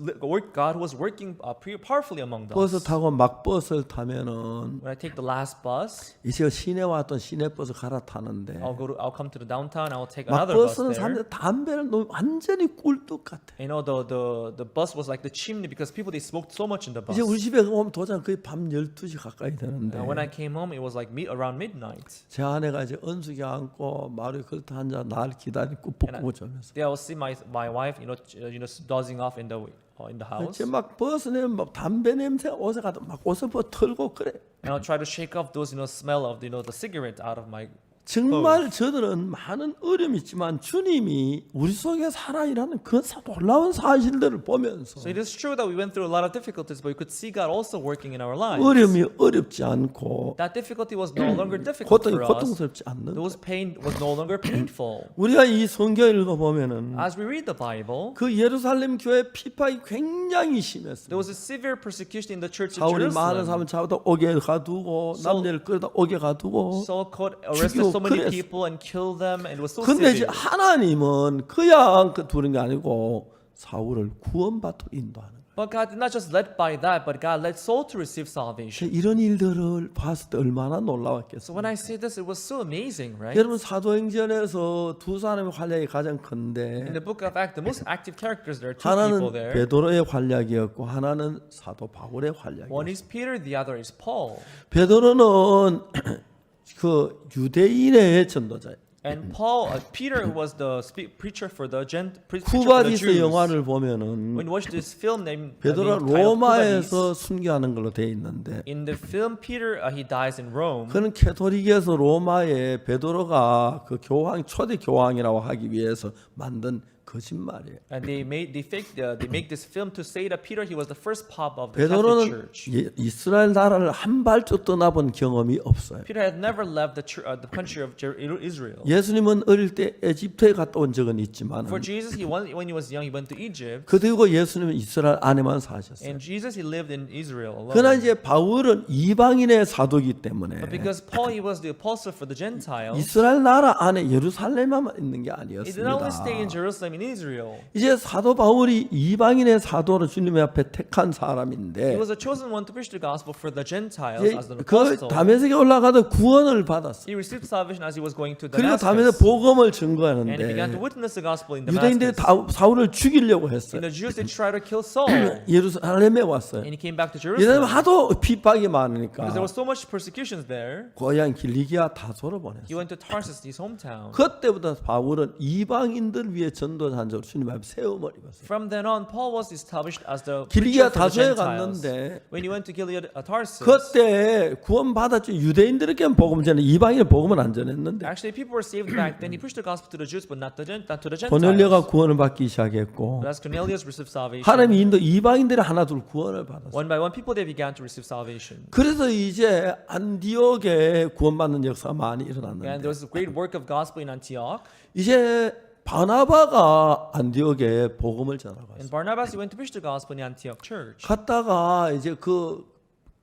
God who was working powerfully among 버스 us. 타고 막 버스를 타면은 When I take the last bus, 이제 시내 왔던 시내 버스 갈아타는데 I'll come to the downtown. I'll take 막 another bus 버스는 there. 사람들 담배를 너무 완전히 꿀뚝 같아. The bus was like the chimney because people they smoked so much in the bus. 이제 우리 집에 오면 도장 거의 밤 12시 가까이 되는데 When I came home, it was like around midnight. 제 아내가 이제 언숙이 안고 마루에 걸터 앉아 날 기다리고 뽀뽀 자면서 There I will see my wife, dozing off in the house. 이제 막 버스 내면 막 담배 냄새 옷에 가도 막 옷을 털고 그래. And I'll try to shake off those smell of the cigarette out of my. 정말 저들은 많은 어려움이 있지만 주님이 우리 속에 살아이라는 그 놀라운 사실들을 보면서 So it is true that we went through a lot of difficulties, but we could see God also working in our lives. 어려움이 어렵지 않고 That difficulty was no longer difficult 고통이 for us. 고통스럽지 않는. Those pain was no longer painful. 우리가 이 성경 읽어보면은 As we read the Bible, 그 예루살렘 교회 피박이 굉장히 심했어요. there was a severe persecution in the church of 사울이 많은 사람을 Jerusalem. 잡아다 옥에 가두고 남녀를 끌어다 옥에 가두고 Saul arrested so many 그랬어. people and killed them, and it was so 근데 이제 severe. 하나님은 그냥 두는 게 아니고 사울을 구원받도록 인도하는 거예요. But God did not just led by that, but God led Saul to receive salvation. 이런 일들을 봤을 때 얼마나 놀라웠겠어요. So when I say this, it was so amazing, right? 여러분 사도행전에서 두 사람의 활약이 가장 In 큰데 the book of Acts, the most active characters, there are two people 하나는 there. 베드로의 활약이었고 하나는 사도 바울의 활약이었어요. One is Peter, the other is Paul. 베드로는 그 유대인의 전도자예요. And Peter, who was the preacher for the 쿠바디스 Jews. 영화를 보면은 When you watch this film 베드로가 named titled 로마에서 순교하는 걸로 돼 있는데 in the film, Peter he dies in Rome. 그는 캐토릭에서 로마에 베드로가 그 교황 초대 교황이라고 하기 위해서 만든 거짓말이에요. And they make this film to say that Peter he was the first pope of the Catholic 베드로는 Church. 이스라엘 나라를 한 발짝 떠나본 경험이 없어요. Peter had never left the country of Israel. 예수님은 어릴 때 에집트에 갔다 온 적은 있지만 For Jesus, when he was young, he went to Egypt. 그리고 예수님은 이스라엘 안에만 사셨어요. And Jesus, he lived in Israel alone. 그러나 이제 바울은 이방인의 사도이기 때문에 But because Paul, he was the apostle for the Gentiles, 이스라엘 나라 안에 예루살렘만 있는 게 he did not only stay in 아니었습니다. Jerusalem, in Israel. 이제 사도 바울이 이방인의 사도로 주님의 앞에 택한 He 사람인데 was a chosen one to preach the gospel for the Gentiles 이제 as an 그 apostle. 다메섹에 올라가다 구원을 받았어요. He received salvation as he was going to 그리고 Damascus. 다메섹 복음을 And he began to 증거하는데 witness the gospel in 유대인들이 Damascus. 사울을 죽이려고 했어요. And the Jews, they tried to kill Saul. 예루살렘에 왔어요. And he came back to 이들은 Jerusalem. 하도 핍박이 Because 많으니까 there was so much persecutions there, 고향 길리기아 다소로 보냈어요. he went to Tarsus, his hometown. 그때부터 바울은 이방인들 위해 전도자로 주님 앞에 세움을 입었어요. From then on, Paul was established as the 길리기아 preacher for 다소에 the Gentiles. 갔는데 When he went to Gilead, Tarsus, 그때 구원받았죠. 유대인들에게는 복음 전에 이방인의 복음은 안 전했는데 actually people were saved back then. He preached the gospel to the Jews, but not to the Gentiles. 고넬료가 구원을 받기 시작했고 But as Cornelius received salvation, 하나님이 인도 이방인들이 하나둘 구원을 받았어요. one by one, people they began to receive salvation. 그래서 이제 안디옥에 구원받는 역사가 많이 And 일어났는데 there was a great work of gospel in Antioch. 이제 바나바가 안디옥에 복음을 전하고 And 왔어요. Barnabas he went to preach the gospel in Antioch church. 갔다가 이제 그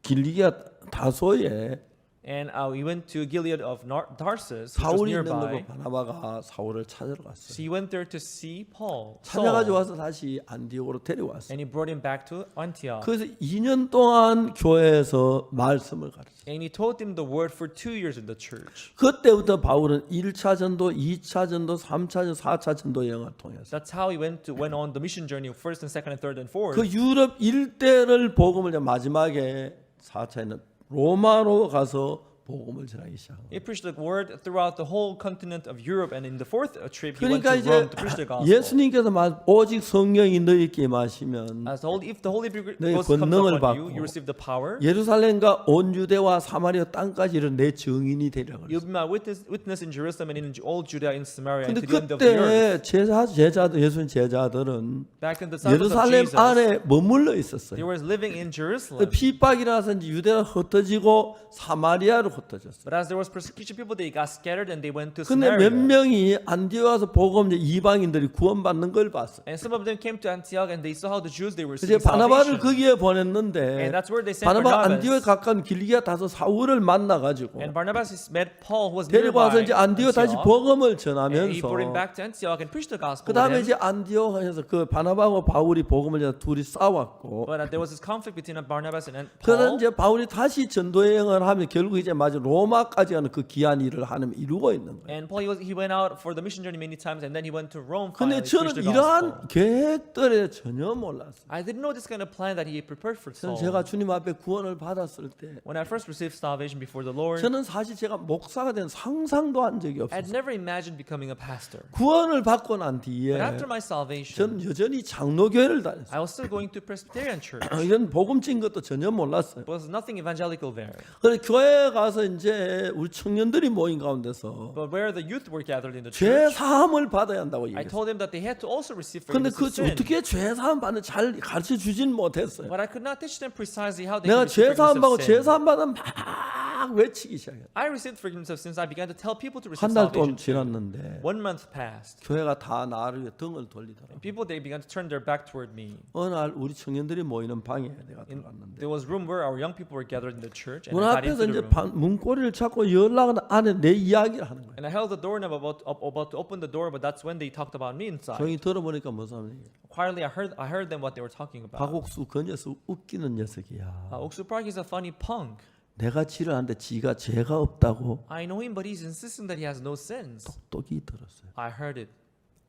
길리기아 다소에 And we went to Gilead of Tarsus, which was 사울이 있는 거 nearby. 바나바가 사울을 찾으러 So 갔어요. he went there to see Paul. 찾아가지고 Saul, 와서 다시 안디옥으로 데려왔어요. and he brought him back to Antioch. 그래서 2년 동안 교회에서 말씀을 가르쳤어요. And he taught him the word for 2 years in the church. 그때부터 바울은 1차 전도, 2차 전도, 3차 전도, 4차 전도 여행을 통해서 That's how he went on the mission journey of first and second and third and fourth. 그 유럽 일대를 복음을 마지막에 4차에는 로마로 가서 복음을 전하기 시작합니다. He preached the word throughout the whole continent of Europe, and in the fourth trip he went 그러니까 to 이제 Rome to preach the gospel. 예수님께서 오직 성령이 너희에게 임하시면 If the Holy 너희 Ghost comes 권능을 upon you, 받고 you receive the power. 예루살렘과 온 유대와 사마리아 땅까지 이르는 내 증인이 되리라 You'll 그랬어요. be my witness in Jerusalem and in all Judea, in Samaria, and 근데 to the end of the earth. 그때 제자들 예수님 제자들은 Back in the disciples of 예루살렘 Jesus, 안에 머물러 they 있었어요. were living in Jerusalem. 핍박이 나서 이제 유대가 흩어지고 사마리아로 흩어졌어요. But as there was persecution, people they got scattered and they went to 근데 몇 Samaria. 명이 안디옥 와서 복음 이제 이방인들이 구원받는 걸 봤어요. And some of them came to Antioch and they saw how the Jews they were 이제 receiving 바나바를 salvation. 거기에 보냈는데 And that's where they sent 바나바 안디옥에 Barnabas. 가까운 길리기아 다소 사울을 만나가지고 And Barnabas met Paul who was 데리고 와서 nearby 이제 안디옥 다시 Antioch. 복음을 And he 전하면서 brought him back to Antioch and preached the gospel 그 to 다음에 him. 이제 안디옥에서 그 바나바하고 바울이 복음을 전하 둘이 싸웠고 But there was this conflict between Barnabas and 그러다 Paul. 이제 바울이 다시 전도 여행을 하면 결국 이제 마저 로마까지 가는 그 귀한 일을 하는 이루고 있는 거예요. And Paul he went out for the mission journey many times and then he went to Rome 근데 finally to preach 저는 the gospel. 이러한 계획들에 전혀 몰랐어요. I didn't know this kind of plan that he had prepared for 저는 Saul. 제가 주님 앞에 구원을 받았을 때 When I first received salvation before the Lord, 저는 사실 제가 목사가 된 상상도 한 적이 I had 없었어요. never imagined becoming a pastor. 구원을 받고 난 뒤에 But after my salvation, 저는 여전히 장로교회를 다녔어요. I was still going to Presbyterian church. 이런 복음진 것도 전혀 몰랐어요. There was nothing evangelical there. 그래서 교회에 가서 이제 우리 청년들이 모인 가운데서 But where the youth were gathered in the 죄 church, 사함을 받아야 한다고 I 얘기했어요. told them that they had to also receive 근데 forgiveness 그 of sin. 어떻게 죄 사함 받는 잘 가르쳐 주진 못했어요. But I could not teach them precisely how they 내가 could 죄 receive 사함 받고 forgiveness of 죄 sin. 사함 받으면 막 외치기 시작해요. I received forgiveness of sins. I began to tell people to receive 한 달 동안 salvation. 지났는데 1 month passed. 교회가 다 나를 위해 등을 돌리더라고요. People they began to turn their back toward me. 어느 날 우리 청년들이 모이는 방에 내가 In, 들어갔는데 there was room where our young people were gathered in the church, and 문 I got 앞에서 into 이제 the room. 문고리를 잡고 열라고 안에 내 이야기를 하는 거예요. And I held the doorknob about to open the door, but that's when they talked about me inside. 조용히 들어보니까 무슨 말이에요? Quietly, I heard them what they were talking about. 박옥수 그 녀석 웃기는 녀석이야. Oksu Park is a funny punk. 내가 지랄하는데 지가 죄가 없다고 I know him, but he's insisting that he has no sins. 똑똑히 들었어요. I heard it,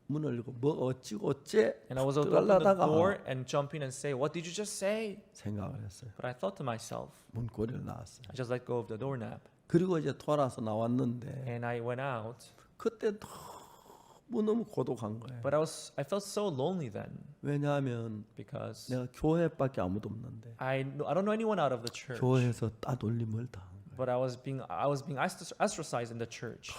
문을 열고 뭐 어찌고 어째 and I was about to open the 들어가려다가 door and jump in and say, "What did you just say?" 생각을 했어요. But I thought to myself, 문고리를 나왔어요. I just let go of the doorknob, 그리고 이제 돌아서 나왔는데 and I went out. 그때 너무 고독한 거예요. But I felt so lonely then 왜냐하면 because 내가 교회밖에 아무도 없는데 I don't know anyone out of the church. 교회에서 따돌림을 당한 거예요. But I was being ostracized in the church.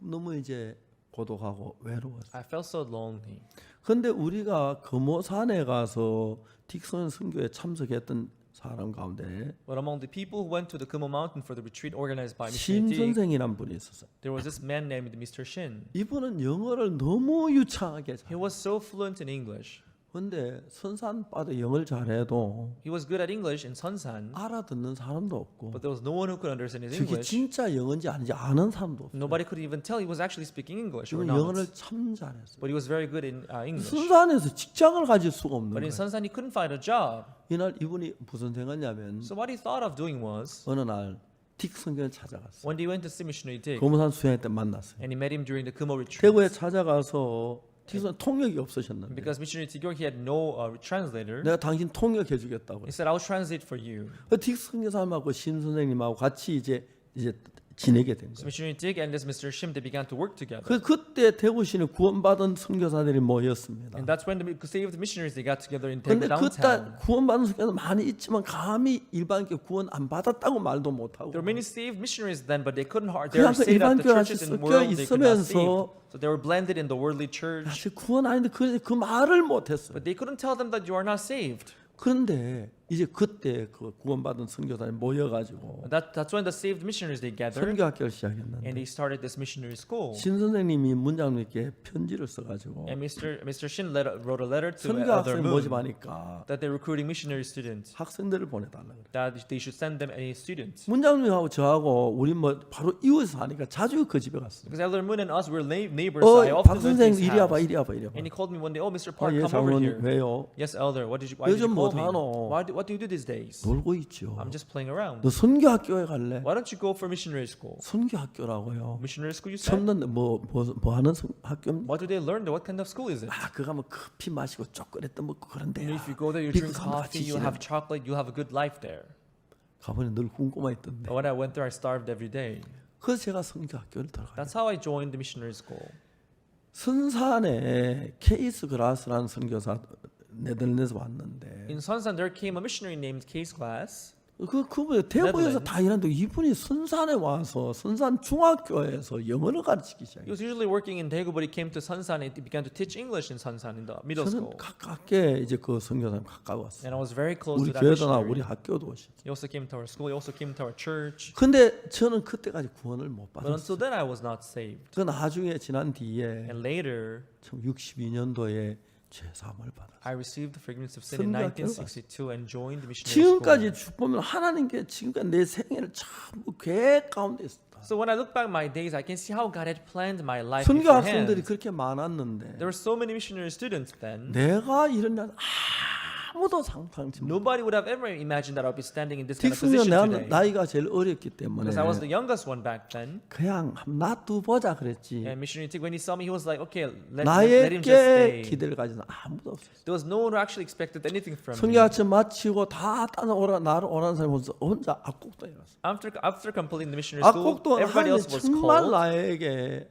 너무 이제 고독하고 외로웠어요. I felt so lonely. 근데 우리가 금오산에 가서 딕슨 선교에 참석했던 사람 가운데 But among the people who went to the Kumo Mountain for the retreat organized by 심 Missionary Dig, 선생이란 분이 있었어요. there was this man named Mr. Shin. 이분은 영어를 너무 유창하게 He 잘. was so fluent in English. 근데 선산바도 영어를 잘해도 He was good at English in Sonsan, 알아듣는 사람도 없고 but there was no one who could understand his 그게 English. 진짜 영어인지 아닌지 아는 사람도 없어요. Nobody could even tell he was actually speaking English or 이분 영어를 not. 참 잘했어요. But he was very good in English. 선산에서 직장을 가질 수가 없는 But in 거예요. Sonsan, he couldn't find a job. 이날 이분이 무슨 생각냐면 So what he thought of doing was, 어느 날 딕 선교를 찾아갔어요. one day he went to see Missionary Dig, 금오산 수행할 때 만났어요. and he met him during the Kumo retreat. 대구에 찾아가서 딕선 통역이 없으셨는데 Because Missionary Tigor, he had no translator. 내가 당신 통역해 주겠다고. He said, "I'll translate for you." 딕 선교사님하고 신 선생님하고 같이 이제 지내게 된 So 거예요. Missionary Dig and this Mr. Shim, they began to work together. 그때 대구시는 구원받은 선교사들이 모였습니다. And that's when the saved missionaries they got together in 근데 Daegu 그때 downtown. 구원받은 선교사 많이 있지만 감히 일반교 구원 안 받았다고 말도 못하고 There were many saved missionaries then, but they couldn't. They 그냥 were 그 saved at the 일반교회 churches 같이 in 섞여 world. They could not save. 있으면서 So they were blended in the worldly church, 사실 구원 아닌데 그 말을 못했어요. but they couldn't tell them that you are not saved. 그런데 이제 그때 그 구원받은 선교사님 모여가지고 That's when the saved missionaries they gathered 선교학교를 and 시작했는데 they started this missionary school. 신 선생님이 문장님께 편지를 써가지고 And Mr. Shin wrote a letter to 선교 Elder 학생 Moon 모집하니까 that they're recruiting missionary students, 학생들을 보내달라 그래. that they should send them any students. 문장님하고 저하고 우리 뭐 바로 이웃에서 하니까 자주 그 집에 갔어요. Because Elder Moon and us were neighbors, so I 박 often went to 선생 his 이리 와봐 house. 이리 와봐 이리 와봐. And he called me one day, oh, Mr. Park, 예 come over 장로님 here. 왜요? Yes, Elder, why did you 요즘 call 뭐 me? 하노? What do you do these days? 놀고 있죠. I'm just playing around. 너 선교학교에 갈래? Why don't you go for missionary school? 선교학교라고요. Missionary school, you said? 쳤는데 뭐 하는 학교입니까? What do they learn there? What kind of school is it? 그거 가면 커피 마시고 초콜릿도 먹고 그런데 And if you go there, you drink coffee, you have chocolate, you have a good life there. 가보니 늘 굶고만 있던데. But when I went there, I starved every day. 그래서 제가 선교학교를 들어가요. That's how I joined the missionary school. 선산에 케이스 그라스라는 선교사 네덜란드에서 왔는데 In Sunsan, there came a missionary named Case Glass. 그분 대구에서 다 일하는데 이분이 선산에 와서 선산 중학교에서 영어를 가르치기 He 시작해요. was usually working in Daegu, but he came to Sunsan and he began to teach English in Sunsan in the middle 저는 school. 가깝게 이제 그 선교사님 가까웠어요. And I was very close 우리 to that 교회도 나오고 우리 missionary. 학교도 오시죠. He also came to our school. He also came to our church. 근데 저는 그때까지 구원을 못 But 받았어요. until then, I was not saved. 그 나중에 지난 뒤에 And later, 1962년도에 죄사함을 받았어요. I received the forgiveness of sin in 선교학교를 1962 and joined the missionary 지금까지 school. 쭉 보면 하나님께 지금까지 내 생애를 전부 계획 가운데 있었다. So when I look back my days, I can see how God had planned my life beforehand. 선교 학생들이 그렇게 많았는데 There were so many missionary students then. 내가 이런 날 아무도 상상치 못. Nobody would have ever imagined that I would be standing in this kind of 딕슨은 position 내가 today. 나이가 제일 어렸기 때문에 Because I was the youngest one back then. 그냥 놔두 보자 그랬지. And missionary Tig, when he saw me, he was like, okay, let him just 나에게 stay. 기대를 가지는 아무도 없었어. There was no one who actually expected anything from me. 선교학교 마치고 다 따라 나를 오라는 사람이 혼자 악곡동에 갔어. After completing the missionary school, 악곡동은 everybody 하나님 else was 정말 called. 나에게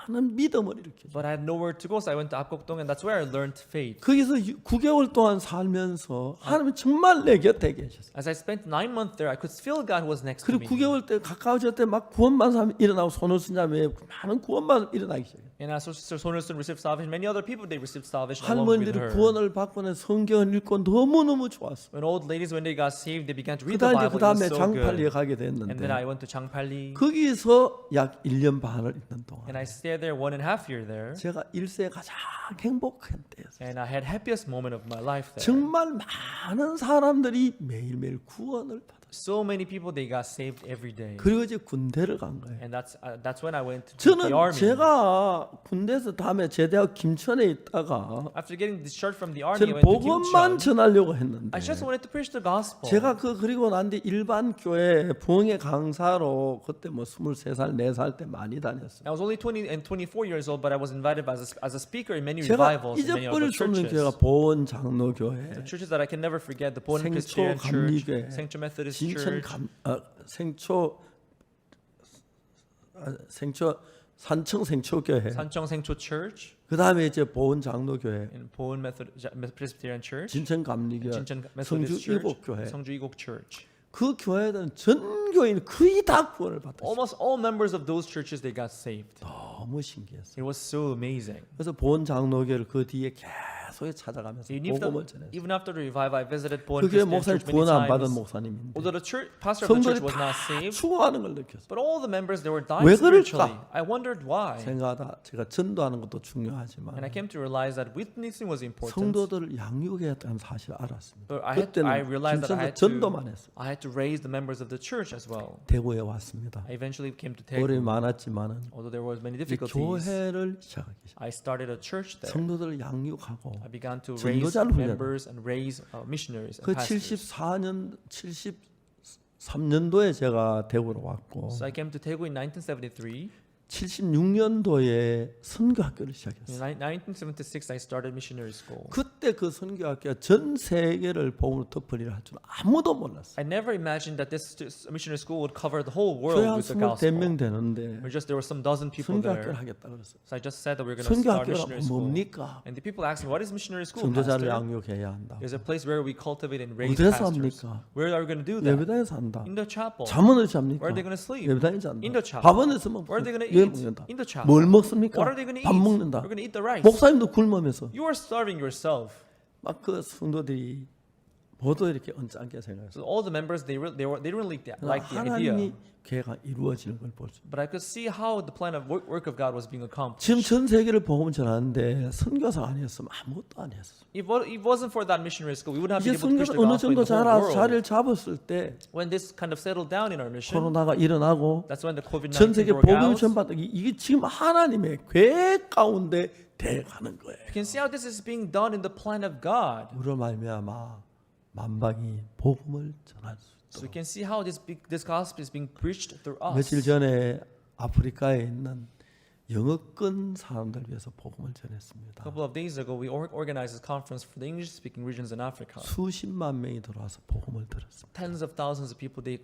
많은 믿음을 일으켰어. But I had nowhere to go, so I went to Apgokdong, and that's where I learned faith. 거기서 9개월 동안 살면서 하나님이 정말 내 곁에 계셨어. As I spent 9 months there, I could feel God was next to 그리고 me. 9개월 때 가까워질 때 막 구원받은 사람이 일어나고 손을 쓴 다음에 많은 구원받은 일어나기 시작해. And as Sister Sonelson received salvation, many other people they received salvation along with 할머니들이 her. 구원을 받고는 성경을 읽고 너무너무 좋았어. When old ladies, when they got saved, they began to read 그다음에 the Bible. It was 그다음에 so 장팔리에 good. 가게 And then 됐는데 I went to Changpali, 거기서 약 1년 반을 있는 동안 and I stayed there 1.5 years there. 제가 일생에 가장 행복한 때였어요. And I had happiest moment of my life there. 정말 많은 사람들이 매일매일 구원을 받았어요. So many people they got saved every day. 그리고 이제 군대를 간 거예요. And that's when I went to 저는 the army. 제가 군대에서 다음에 제대하고 김천에 있다가 After getting discharged from the army, 저는 I went to 복음만 Kimcheon. 전하려고 했는데 I just wanted to preach the gospel. 제가 그리고 난 뒤 일반 교회 부흥회 강사로 그때 뭐 23살 4살 때 많이 다녔어요. I was only 20 and 24 years old, but I was invited as a speaker in many 제가 revivals in many 잊어버릴 other 수 없는 churches. 교회가 보원 장로교회, The churches that I can never forget: the Bowen 생초 Presbyterian Church, 감리교회, Sanctuary Methodist 진천 Church, 산청 생초교회, Sancheong Sengcho Church, 그 다음에 이제 보원 장로교회, and Bowen Presbyterian Church, 진천 감리교회, Jincheon 성주 Methodist Church, 일곱교회. Songju Igok Church. 그 교회들은 전 교인 거의 다 구원을 받았어요. Almost all members of those churches they got saved. 너무 신기했어요. It was so amazing. 그래서 보원 장로교를 그 뒤에 계속 찾아가면서 복음을 전했어요. Even after the revival, I visited 그 Bowen 교회 Presbyterian 목사님 Church 구원 many 안 받은 times. 목사님인데 Although the church, pastor of the 성도들이 church was not 다 saved, 죽어가는 걸 느꼈어요. but all the members they were dying 왜 spiritually. 그럴까? I wondered why. 생각하다 제가 전도하는 것도 And 중요하지만 I came to realize that witnessing was important. 성도들을 양육해야 한다는 사실을 알았습니다. But I 그때는 realized that I 김천에서 had 전도만 했어요. to raise the members of the church as well. 대구에 왔습니다. I eventually came to 어려움이 Daegu. 많았지만은 Although there was many 이제 difficulties, 교회를 시작하기 시작. I started a church there. 성도들을 양육하고 I began to raise 전도자를 훈련하고. members and raise missionaries and 그 pastors. 73년도에 제가 대구로 왔고 So I came to Daegu in 1973. 76년도에 선교학교를 In 시작했어요. 1976, I started missionary school. 그때 그 선교학교가 전 세계를 복음으로 덮으리라 할 줄 아무도 몰랐어요. I never imagined that this missionary school would cover the whole world 교회 한 with the gospel. 20명 되는데 There were some dozen people 선교학교를 there. 하겠다 그랬어요. So I just said that we're going to start 선교학교가 missionary school. 뭡니까? And the people asked me, what is missionary school, 전도자를 pastor? 양육해야 한다. There's a place where we cultivate and raise 어디서 pastors. 합니까? Where are we going to do that? 예배당에서 한다. In the chapel. 잠은 어디서 합니까? Where are they going to sleep? 예배당에서 In 한다. the chapel. 밥은 어디서 먹습니까? Where are they going to 왜 eat? 먹는다? In the chapel. 뭘 먹습니까? What are they going to 밥 eat? 먹는다. We're going to eat the rice. 목사님도 굶으면서 You are starving yourself. 막 그 성도들이 모두 이렇게 언짢게 생각했어요. So all the members they didn't really like the 하나님이 idea. 계획이 이루어지는 걸 볼 수. But I could see how the plan of work of God was being accomplished. 지금 전 세계를 복음 전하는데 선교사 아니었으면 아무것도 안 했어. If it wasn't for that missionary school, we wouldn't have 이제 been able to preach 선교사 the 어느 gospel in 정도 the whole world. 자리를 잡았을 때 When this kind of settled down in our mission, 코로나가 일어나고 that's when the 전 COVID-19 세계 broke 복음 out. 전파도 이게 지금 하나님의 계획 가운데 돼가는 거예요. You can see how this is being done in the plan of God. 우리로 말미암아 만방이 복음을 전할 수 So we 있도록. can see how this gospel is being preached through us. 며칠 전에 아프리카에 있는 영어권 사람들 위해서 복음을 A 전했습니다. couple of days ago, we organized a conference for the English-speaking regions in Africa. 수십만 명이 들어와서 복음을 들었습니다. Tens of thousands of people they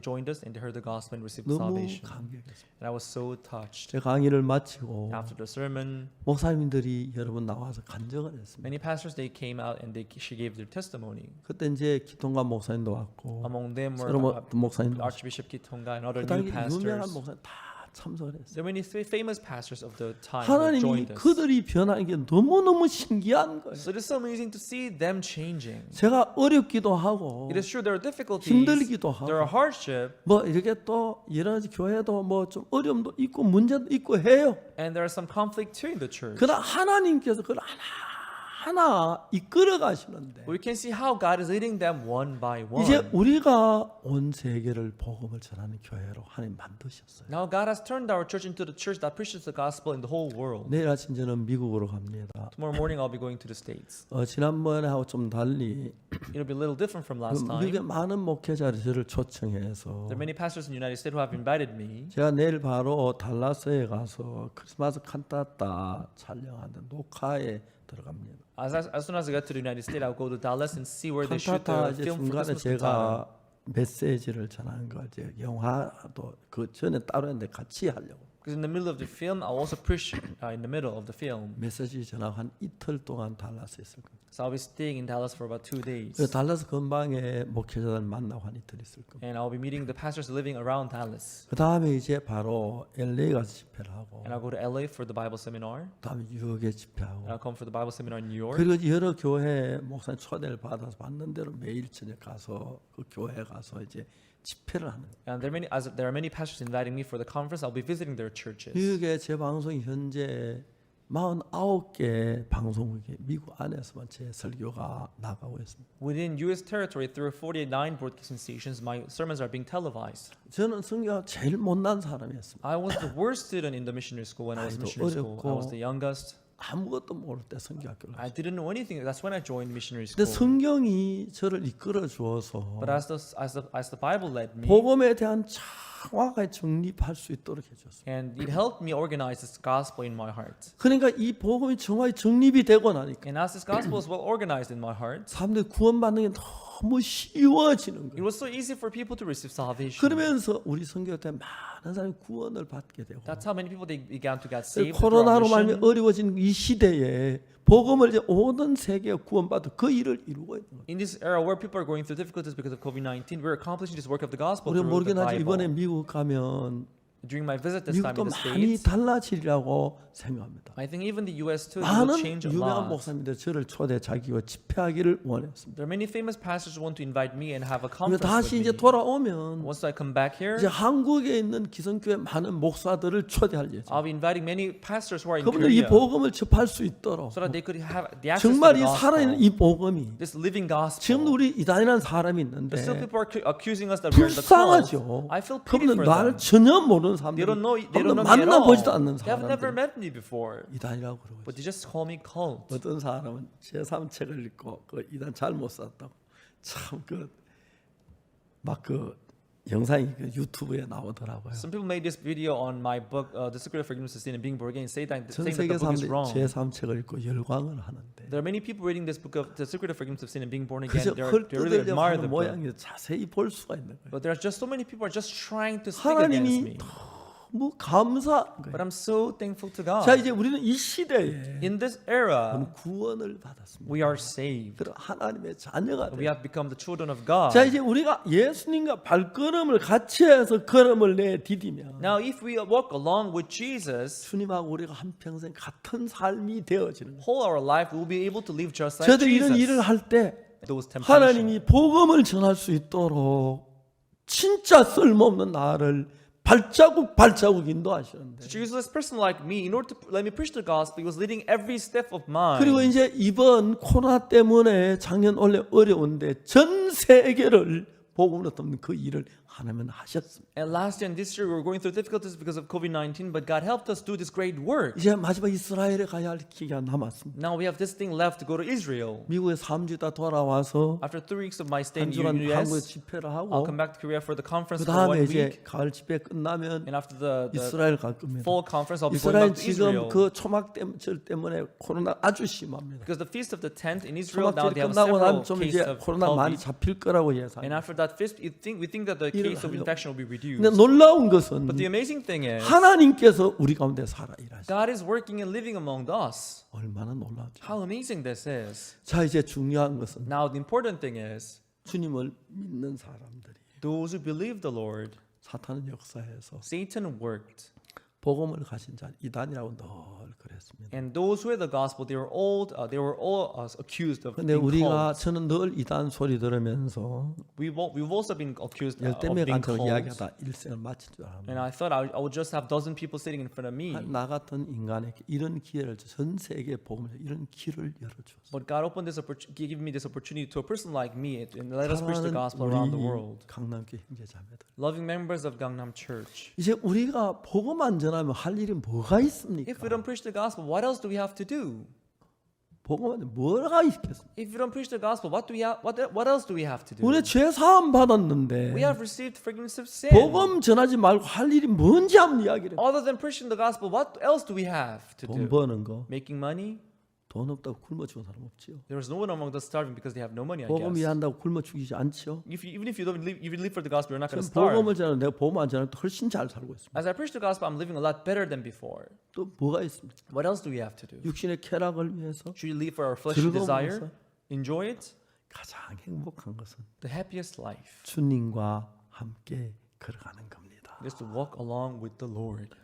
joined us and they heard the gospel and received 너무 salvation. 감격했습니다. And I was so touched. 제 강의를 마치고 After the sermon, 목사님들이 여러분 나와서 간증을 했습니다. many pastors they came out and she gave their testimony. 그때 이제 기통관 목사님도 왔고 Among them were 서로 목사님도 왔고 Archbishop Kitonga and other 그 new 당시 유명한 pastors. 목사님 다 참석을 했어요. There were many famous pastors of the time who 하나님이 joined us. 그들이 변하는 게 너무너무 신기한 거예요. So it is so amazing to see them changing. 제가 어렵기도 하고 It is true there are difficulties, 힘들기도 there are 하고 hardship, 뭐 이렇게 또 여러 가지 교회도 뭐 좀 어려움도 있고 문제도 있고 해요. and there are some conflict too in the church. 그러나 하나님께서 그걸 하나 이끌어 가시는데 We can see how God is leading them one by one. 이제 우리가 온 세계를 복음을 전하는 교회로 하나님 만드셨어요. Now God has turned our church into the church that preaches the gospel in the whole world. 내일 아침 저는 미국으로 갑니다. Tomorrow morning I'll be going to the States. 지난번하고 좀 달리 It'll be a little different from last time. 미국의 많은 목회자들이 저를 초청해서 There are many pastors in the United States who have invited me. 제가 내일 바로 달라스에 가서 크리스마스 칸타타 촬영하는 녹화에 들어갑니다. As soon as I get to the United States, I'll go to Dallas and see where they shoot 칸타타 the 이제 film for 중간에 Christmas cantata. 제가 메시지를 전하는 걸 이제 영화도 그 전에 따로 했는데 같이 하려고 Because in the middle of the film, I'll also preach in the middle of the film. 메시지 전하고 한 이틀 동안 달라스에 있을 겁니다. So I'll be staying in Dallas for about 2 days. 그래서 달라스 근방에 목회자들 만나고 한 이틀 있을 겁니다. And I'll be meeting the pastors living around Dallas. 그 다음에 이제 바로 LA 가서 집회를 하고 And I'll go to LA for the Bible seminar. 그 다음에 뉴욕에 집회하고 And I'll come for the Bible seminar in New York. 그리고 여러 교회 목사님 초대를 받아서 받는 대로 매일 저녁 가서 그 교회 가서 이제 집회를 하는 거예요. And there are many pastors inviting me for the conference. I'll be visiting their churches. 뉴욕에 제 방송이 현재 49개 방송국에 미국 안에서만 제 설교가 나가고 있습니다. Within U.S. territory, through 49 broadcasting stations, my sermons are being televised. 저는 성교가 제일 못난 사람이었습니다. I was the worst student in the missionary school when I was in 나이도 missionary school. I was 어렵고 the youngest. 아무것도 모를 때 성교학교를 I 갔어요. didn't know anything. That's when I joined missionary 근데 school. 성경이 저를 이끌어 주어서 But as the Bible led me, 복음에 대한 정확하게 정립할 수 있도록 해줬어요. and it helped me organize this gospel in my heart. 그러니까 이 복음이 정확히 정립이 되고 나니까 And as this gospel is well organized in my heart, 사람들이 구원받는 게 너무 쉬워지는 it 거예요. was so easy for people to receive salvation. 그러면서 우리 선교 때 많은 사람이 구원을 받게 되고 That's how many people they began to get saved. through our 코로나로 mission. 말미 어려워진 이 시대에 복음을 이제 온 세계가 구원받아 그 일을 이루고 있는 거예요. In this era where people are going through difficulties because of COVID-19, we're accomplishing this work of the gospel 우리가 through the 모르긴 하지 이번에 Bible. 미국 가면 During my visit this time 미국도 in the 많이 States, 달라지리라고 생각합니다. I think even the U.S. too will 많은 change a 유명한 lot. 목사님들 저를 초대 자기와 집회하기를 원했습니다. There are many famous pastors who want to invite me and have a 그리고 conference 다시 with 이제 me. 돌아오면 Once I come back here, 이제 한국에 있는 기성교회 많은 목사들을 초대할 예정. I'll be inviting many pastors who are in 그분들 이 Korea 복음을 접할 수 있도록 so that they could have the access to 정말 이 the 살아있는 gospel. 이 복음이 This living gospel. 지금도 우리 이단이라는 사람이 있는데 There's still people are accusing us that we're the cult. 불쌍하죠. I feel pity 그분들 for 나를 them. 전혀 모르는 They don't know. 사람들, They don't know me at all. 만나보지도 않는 They have never 사람들 met me before, 이단이라고 그러고 but they just call me cult. 어떤 사람은 제3 책을 읽고 그 이단 잘못 썼다고 참 그 막 그 영상이 그 유튜브에 나오더라고요. Some people made this video on my book, The Secret of Forgiveness of Sin and Being Born Again, 전 saying that 세계 the book is 사람들이 wrong. 제3 책을 읽고 열광을 하는데 There are many people reading this book of The Secret of Forgiveness of Sin and Being Born 그저 Again. They really 헐뜯으려고 admire 하는 the book. 모양이 자세히 볼 수가 있는 거예요. But there are just so many people are just trying to speak against 하나님이 me. 너무 감사한 But 거예요. I'm so thankful to God. 자 이제 우리는 이 시대에 In this era, 구원을 받았습니다. we are saved. 그리고 하나님의 자녀가 We 돼요. have become the children of God. 자 이제 우리가 예수님과 발걸음을 같이 해서 걸음을 내디디면 Now, if we walk along with Jesus, 주님하고 우리가 한평생 같은 삶이 되어지는 거예요. whole our life, we will be able to live just like 저도 이런 일을 Jesus. 할 때 those temptations. 하나님이 복음을 전할 수 있도록 진짜 쓸모없는 나를 발자국 인도하시는데, To use this person like me, in order to let me preach the gospel, he was leading every step of mine. 그리고 이제 이번 코로나 때문에 작년 원래 어려운데 전 세계를 복음으로 돕는 그 일을 하나님은 하셨습니다. And last year and this year we were going through difficulties because of COVID-19, but God helped us do this great work. 이제 마지막 이스라엘에 가야 할 기회가 남았습니다. Now we have this thing left to go to Israel. 미국에 3주 있다 돌아와서 After 3 weeks of my stay 한 in 주간 the 한국에 US, 집회를 I'll 하고 come back to Korea for the 그 conference for 1 다음에 이제 week. 가을 집회 끝나면 And after the 이스라엘 갈 겁니다. fall conference, I'll be going 이스라엘 back to 지금 Israel. 그 초막절 때문에 코로나 아주 심합니다. Because the feast of the tent in Israel, now 초막절이 they have 끝나고 나면 several 좀 cases 이제 of 코로나 많이 COVID. 잡힐 거라고 And 예상합니다. after that feast, we think that the case of infection will be reduced. 근데 놀라운 것은 But the amazing thing is, 하나님께서 우리 가운데 살아 일하시죠. God is working and living among us. 얼마나 놀랍죠. How amazing this is. 자, 이제 중요한 것은 Now the important thing is, 주님을 믿는 사람들이 those who believe the Lord, 사탄은 역사에서 Satan worked. 복음을 가진 자 이단이라고 늘 그랬습니다. And those who had the gospel, they were all accused of 근데 being 우리가 called. 저는 늘 이단 소리 들으면서 We've also been accused of 열댓 명 being 앉아서 called. 이야기하다 일생을 마친 줄 And 알았습니다. I thought I would just have dozen people sitting in front of me. 나 같은 인간에게 이런 기회를 전 세계 복음을 이런 길을 열어주었어요. But God opened this giving me this opportunity to a person like me and let us preach the gospel around the 우리 world. 강남교회 형제자매들. Loving members of Gangnam Church. 이제 우리가 복음 안 전하면 할 일이 뭐가 있습니까? If we don't preach the gospel, what else do we have to do? 복음 안 뭐가 있겠습니까? If we don't preach the gospel, what else do we have to do? 우리 죄 사함 받았는데 We have received forgiveness of sin. 복음 전하지 말고 할 일이 뭔지 한번 이야기를. Other than preaching the gospel, what else do we have to 돈 do? 버는 거, Making money? 돈 없다고 굶어 죽은 사람 없지요. There is no one among us starving because they have no money, I 복음 guess. 이해한다고 굶어 죽이지 않지요. Even if you don't believe, you live for the gospel, you're not going to 지금 starve. 복음을 전하는 내가 복음 안 전하는 훨씬 잘 살고 있습니다. As I preach the gospel, I'm living a lot better than before. 또 뭐가 있습니까? What else do we have to do? 육신의 쾌락을 위해서 Should we live for our fleshly 즐거움 desire? 위해서? Enjoy it? 가장 행복한 것은 The happiest life 주님과 함께 걸어가는 겁니다. is to walk along with the Lord.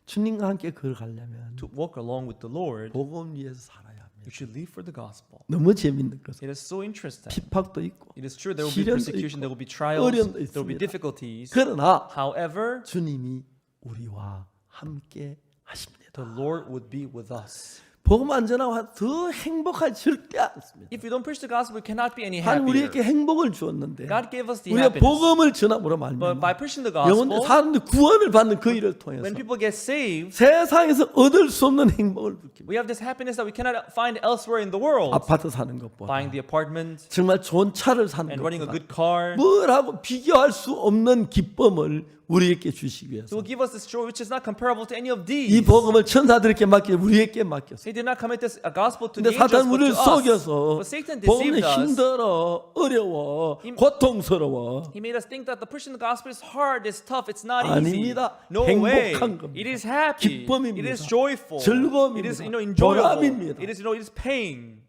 주님과 함께 걸어가려면 To walk along with the Lord, 복음 위해서 살아야 합니다. you should live for the gospel. 너무 재밌는 것은 It is so interesting. 핍박도 있고 It is true there will be 시련도 persecution, 있고 there will be trials, 어려움도 there will be 있습니다. difficulties. 그러나 However, 주님이 우리와 함께 하십니다. the Lord would be with us. 복음 안 전하고 더 행복하지 절대 않습니다. If we don't preach the gospel, we cannot be any 하나님 happier. 우리에게 행복을 주었는데 God gave us the 우리가 happiness. 복음을 전함으로 But 말미암아 by preaching the 영혼 gospel, 사람들이 구원을 받는 그 일을 통해서 when people get saved, 세상에서 얻을 수 없는 행복을 느낍니다. we have this happiness that we cannot find elsewhere in the world. 아파트 사는 것보다 Buying the apartment 정말 좋은 차를 사는 and running a 것보다 good car. 뭐라고 비교할 수 없는 기쁨을 우리에게 주시기 He 위해서 will give us this joy which is not comparable to any of 이 these. 복음을 천사들에게 맡겨 우리에게 맡겼어요. He did not commit this gospel to 근데 the angels, 사탄 but 우리를 to us. 속여서 But Satan 복음이 deceived us. 힘들어 어려워 고통스러워 He made us think that the pushing the gospel is hard, it's tough, it's not easy. 아닙니다. No way. 행복한 겁니다. It is happy. 기쁨입니다. It is joyful. 즐거움입니다. It is enjoyable. 보람입니다. It is pain.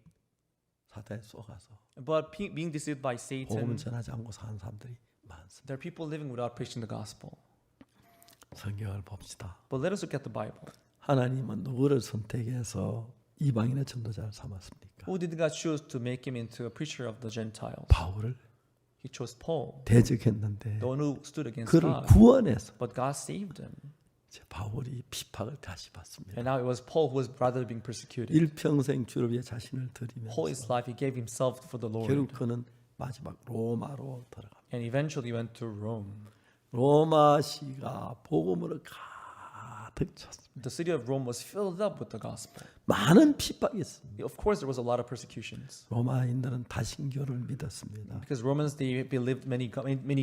사탄에 속아서 But being deceived by 복음을 Satan, 전하지 않고 사는 사람들이 많습니다. there are people living without preaching the gospel. 성경을 봅시다. But let us look at the Bible. 하나님은 누구를 선택해서 이방인의 전도자를 삼았습니까? Who did God choose to make him into a preacher of the Gentiles? 바울을 He chose Paul, 대적했는데 the one who stood against 그를 God. 구원해서 But God saved him. 이제 바울이 비박을 다시 받습니다. And now it was Paul who was rather being persecuted. 일평생 주를 위해 자신을 드리면서 All his life he gave himself for the Lord. 결국 그는 마지막 로마로 들어갑니다. And eventually went to Rome. 로마시가 복음으로 가득 찼습니다. The city of Rome was filled up with the gospel. 많은 핍박이 있습니다. Of course, there was a lot of persecutions 로마인들은 다신교를 믿었습니다. because Romans they believed many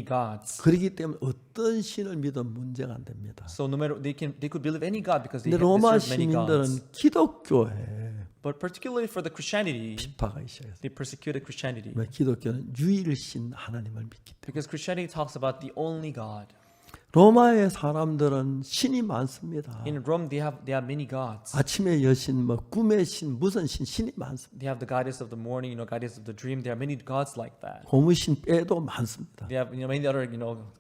gods. 그렇기 때문에 어떤 신을 믿은 문제가 안 됩니다. So no matter they could believe any god because they 근데 로마 served many gods. 시민들은 기독교에 But particularly for the Christianity, 핍박하기 시작했어요. they persecuted Christianity 왜 기독교는 유일신 하나님을 믿기 때문에. because Christianity talks about the only God. 로마의 사람들은 신이 많습니다. In Rome, they have many gods. 아침의 여신, 뭐 꿈의 신, 무슨 신이 많습니다. They have the goddess of the morning, goddess of the dream. There are many gods like that. 고무신 빼도 많습니다. They have many other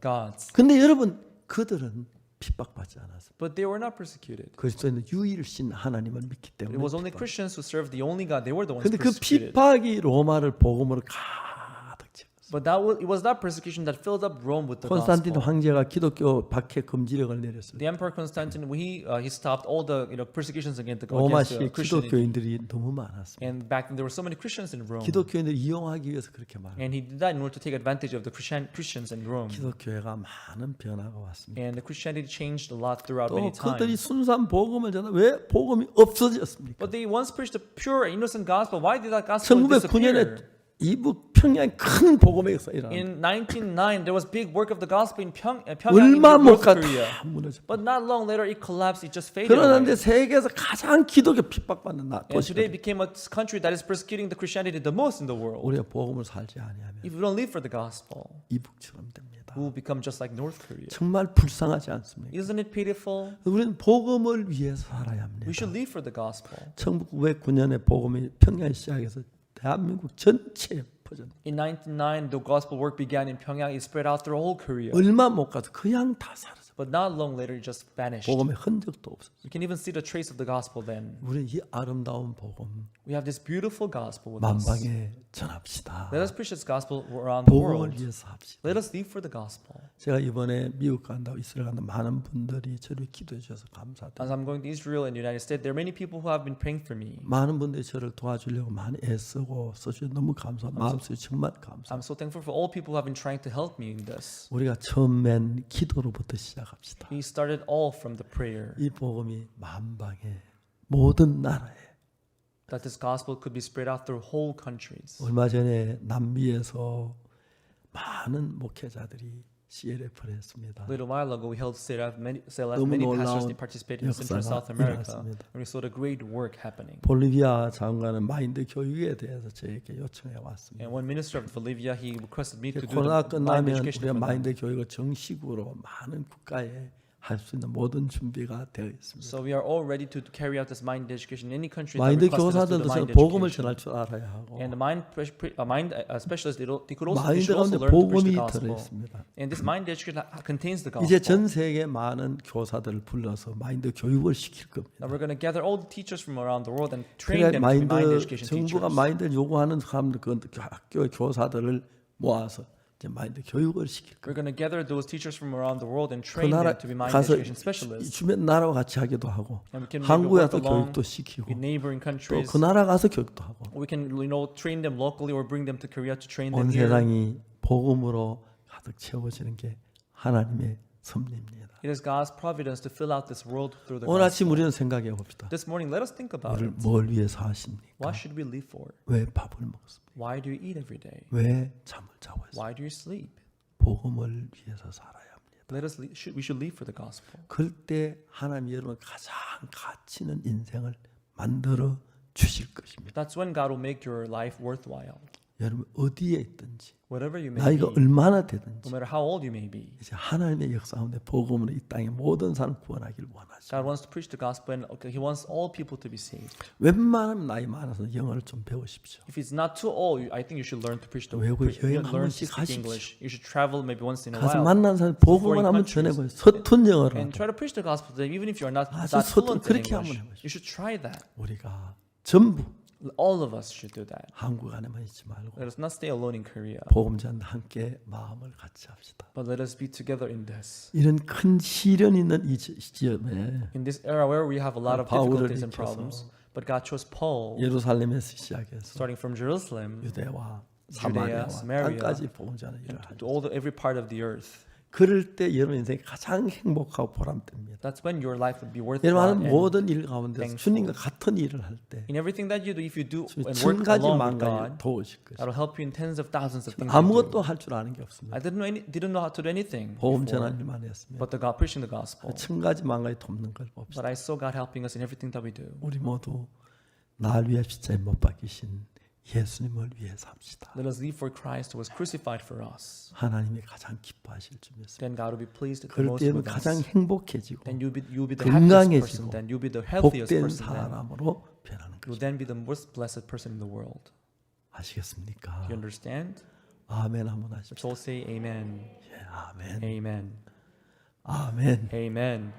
gods. 근데 여러분 그들은 핍박받지 않았습니다. But they were not persecuted. 그리스도인은 유일신 하나님을 믿기 It 때문에. was only Christians who served the only God. They were the ones 근데 그 persecuted. 핍박이 로마를 복음으로 가득 채웠어요. But it was that persecution that filled up Rome with the 콘스탄틴 gospel. 황제가 기독교 박해 금지령을 내렸어요. The Emperor Constantine, he stopped all the persecutions against 로마시에 Christianity. 기독교인들이 너무 많았습니다. And back then there were so many Christians in Rome. 기독교인들을 이용하기 위해서 그렇게 말합니다. And he did that in order to take advantage of the Christians in Rome. 기독교회가 많은 변화가 왔습니다. And the Christianity changed a lot throughout 또 many 그들이 times. 순수한 복음을 전하 왜 복음이 없어졌습니까? But they once preached the pure, innocent gospel. Why did that gospel 1909년에 disappear? 이북 평양 큰 복음의 역사 일어납니다. In 1909, there was big work of the gospel in Pyongyang, 얼마 in 못 North 가 Korea. 다 무너져. But not long later, it collapsed. It just faded 그러는데 away. 세계에서 가장 기독교 핍박받는 And today 도시가 became a country that is persecuting the Christianity the most in the world. 우리가 복음을 살지 아니하면 If we don't live for the gospel, 이북처럼 됩니다. we will become just like North Korea. 정말 불쌍하지 않습니까? Isn't it pitiful? 우리는 복음을 위해서 살아야 합니다. We should live for the gospel. 1909년에 복음이 평양 시작해서 대한민국 전체에 퍼졌습니다. In 1909, the gospel work began in Pyongyang. It spread out through all Korea. 얼마 못 가서 그냥 다 사라져. But not long later, it just vanished. 복음의 흔적도 없었어요. You can even see the trace of the gospel then. 우리는 이 아름다운 복음 We have this beautiful gospel with us. 만방에 전합시다. Let us preach this gospel around the 복음을 world. 위해서 합시다. Let us live for the gospel. 제가 이번에 미국 간다고 이스라엘 간다 많은 분들이 저를 기도해 주셔서 감사드립니다. As I'm going to Israel and the United States, there are many people who have been praying for me. 많은 분들이 저를 도와주려고 많이 애쓰고 써주셔서 너무 감사합니다. 마음속에 정말 감사합니다. I'm so thankful for all people who have been trying to help me in this. 우리가 처음엔 기도로부터 시작합시다. We started all from the prayer 이 복음이 만방에 모든 나라에 that this gospel could be spread out through whole countries. 얼마 전에 남미에서 많은 목회자들이 CLF를 했습니다. A little while ago, we held CLF. Many 너무 pastors 놀라운 they participated in Central 역사가 South America, 일어났습니다. and we saw the great work happening. 볼리비아 장관은 마인드 교육에 대해서 저에게 요청해 왔습니다. And one minister of Bolivia, he requested me to do 코로나 the mind 끝나면 education 우리가 for them. 마인드 교육을 정식으로 많은 국가에 할 수 있는 모든 준비가 되어 있습니다. So we are all ready to carry out this mind education in any country that 마인드 requested us to do 교사들도 the mind 복음을 education. 전할 줄 알아야 하고 And the mind specialists, they could also, 마인드 they should 가운데 also learn to preach 복음이 the gospel. 들어 있습니다. And this mind education contains the 이제 gospel. 전 세계 많은 교사들을 불러서 마인드 교육을 시킬 겁니다. Now we're going to gather all the teachers from around the world and train 그러니까 them to be mind 마인드 education 정부가 teachers. 마인드를 요구하는 사람들 그 학교의 교사들을 모아서 이제 마인드 교육을 시킬 겁니다. We're going to gather those teachers from around the world and 그 train 나라 them to be mind 가서 education specialists. 주변 나라와 같이 하기도 하고 And we can maybe 한국에 work 가서 along 교육도 시키고 with neighboring 또 countries. 그 나라 가서 교육도 하고 We can, train them locally or bring them to Korea to train 온 them here. 세상이 복음으로 가득 채워지는 게 하나님의 섭리입니다. It is God's providence to fill out this world through the 오늘 아침 gospel. 우리는 생각해 봅시다. This morning, let us think about 우리를 it. 뭘 위해서 하십니까? What should we live for? 왜 밥을 먹습니까? Why do you eat every day? 왜 잠을 자고 있습니까? Why do you sleep? 복음을 위해서 살아야 합니다. We should live for the gospel. 그럴 때 하나님이 여러분 가장 가치 있는 인생을 만들어 주실 것입니다. That's when God will make your life worthwhile. 여러분 어디에 있든지 Whatever you may 나이가 be, 얼마나 no 되든지 matter how old you may be, 이제 하나님의 역사 가운데 복음으로 이 땅의 모든 사람 구원하기를 원하시고 God wants to preach the gospel and He wants all people to be saved. 웬만하면 나이 많아서 영어를 좀 배우십시오. If it's not too old, I think you should learn to preach the 외국에 여행 한 learn to 번씩 speak 하십시오. English. You should travel maybe once in a 가서 while 만난 사람 복음을 foreign 한번 countries. 전해보세요. 서툰 영어로 and try to preach the gospel to them, even if you're not 아주 that 서툰 fluent in 그렇게 English. 한번 해보십시오. You should try that. 우리가 전부 All of us should do that. 한국 안에만 있지 말고 Let us not stay alone in Korea, 복음 전도 함께 마음을 같이 합시다. but let us be together in this. 이런 큰 시련 있는 이 시점에 In this era where we have a lot of 바울을 difficulties and 일으켜서 problems, but God chose Paul, 예루살렘에서 시작해서 starting from Jerusalem 유대와 Judea, 사마리아와 Samaria, 땅까지 복음 전을 일을 to 하죠. every part of the earth. 그럴 때 여러분 인생이 가장 행복하고 보람됩니다. That's when your life would be 여러분 worthwhile. 하는 And 모든 일 가운데 thankful. 주님과 같은 일을 할 때 in everything that you do, if you do and 천 work 가지 along 만 with 가지 God, 도우실 것이죠. that'll help you in tens of thousands of things. you 아무것도 do. 할 줄 아는 게 없습니다. I didn't know how to do anything 복음 before, 전하는 일만 했습니다. but preaching the gospel. 천 가지 만 가지 돕는 걸 봅시다. But I saw God helping us in everything that we do. 우리 모두 날 위해 십자가에 못 박히신 예수님을 위해서 합시다. Let us live for Christ who was crucified for us. 하나님이 가장 기뻐하실 줄 믿습니다. Then God will be pleased the 그럴 most 때는 with 가장 us. 행복해지고 Then you'll be the happiest 건강해지고 person. Then you'll be the healthiest 복된 person. Then 사람으로 변하는 you'll 거죠. then be the most blessed person in the world. 아시겠습니까? Do you understand? 아멘 한번 Let's 하십시오. all say Amen. 예, 아멘. Amen. 아멘. Amen.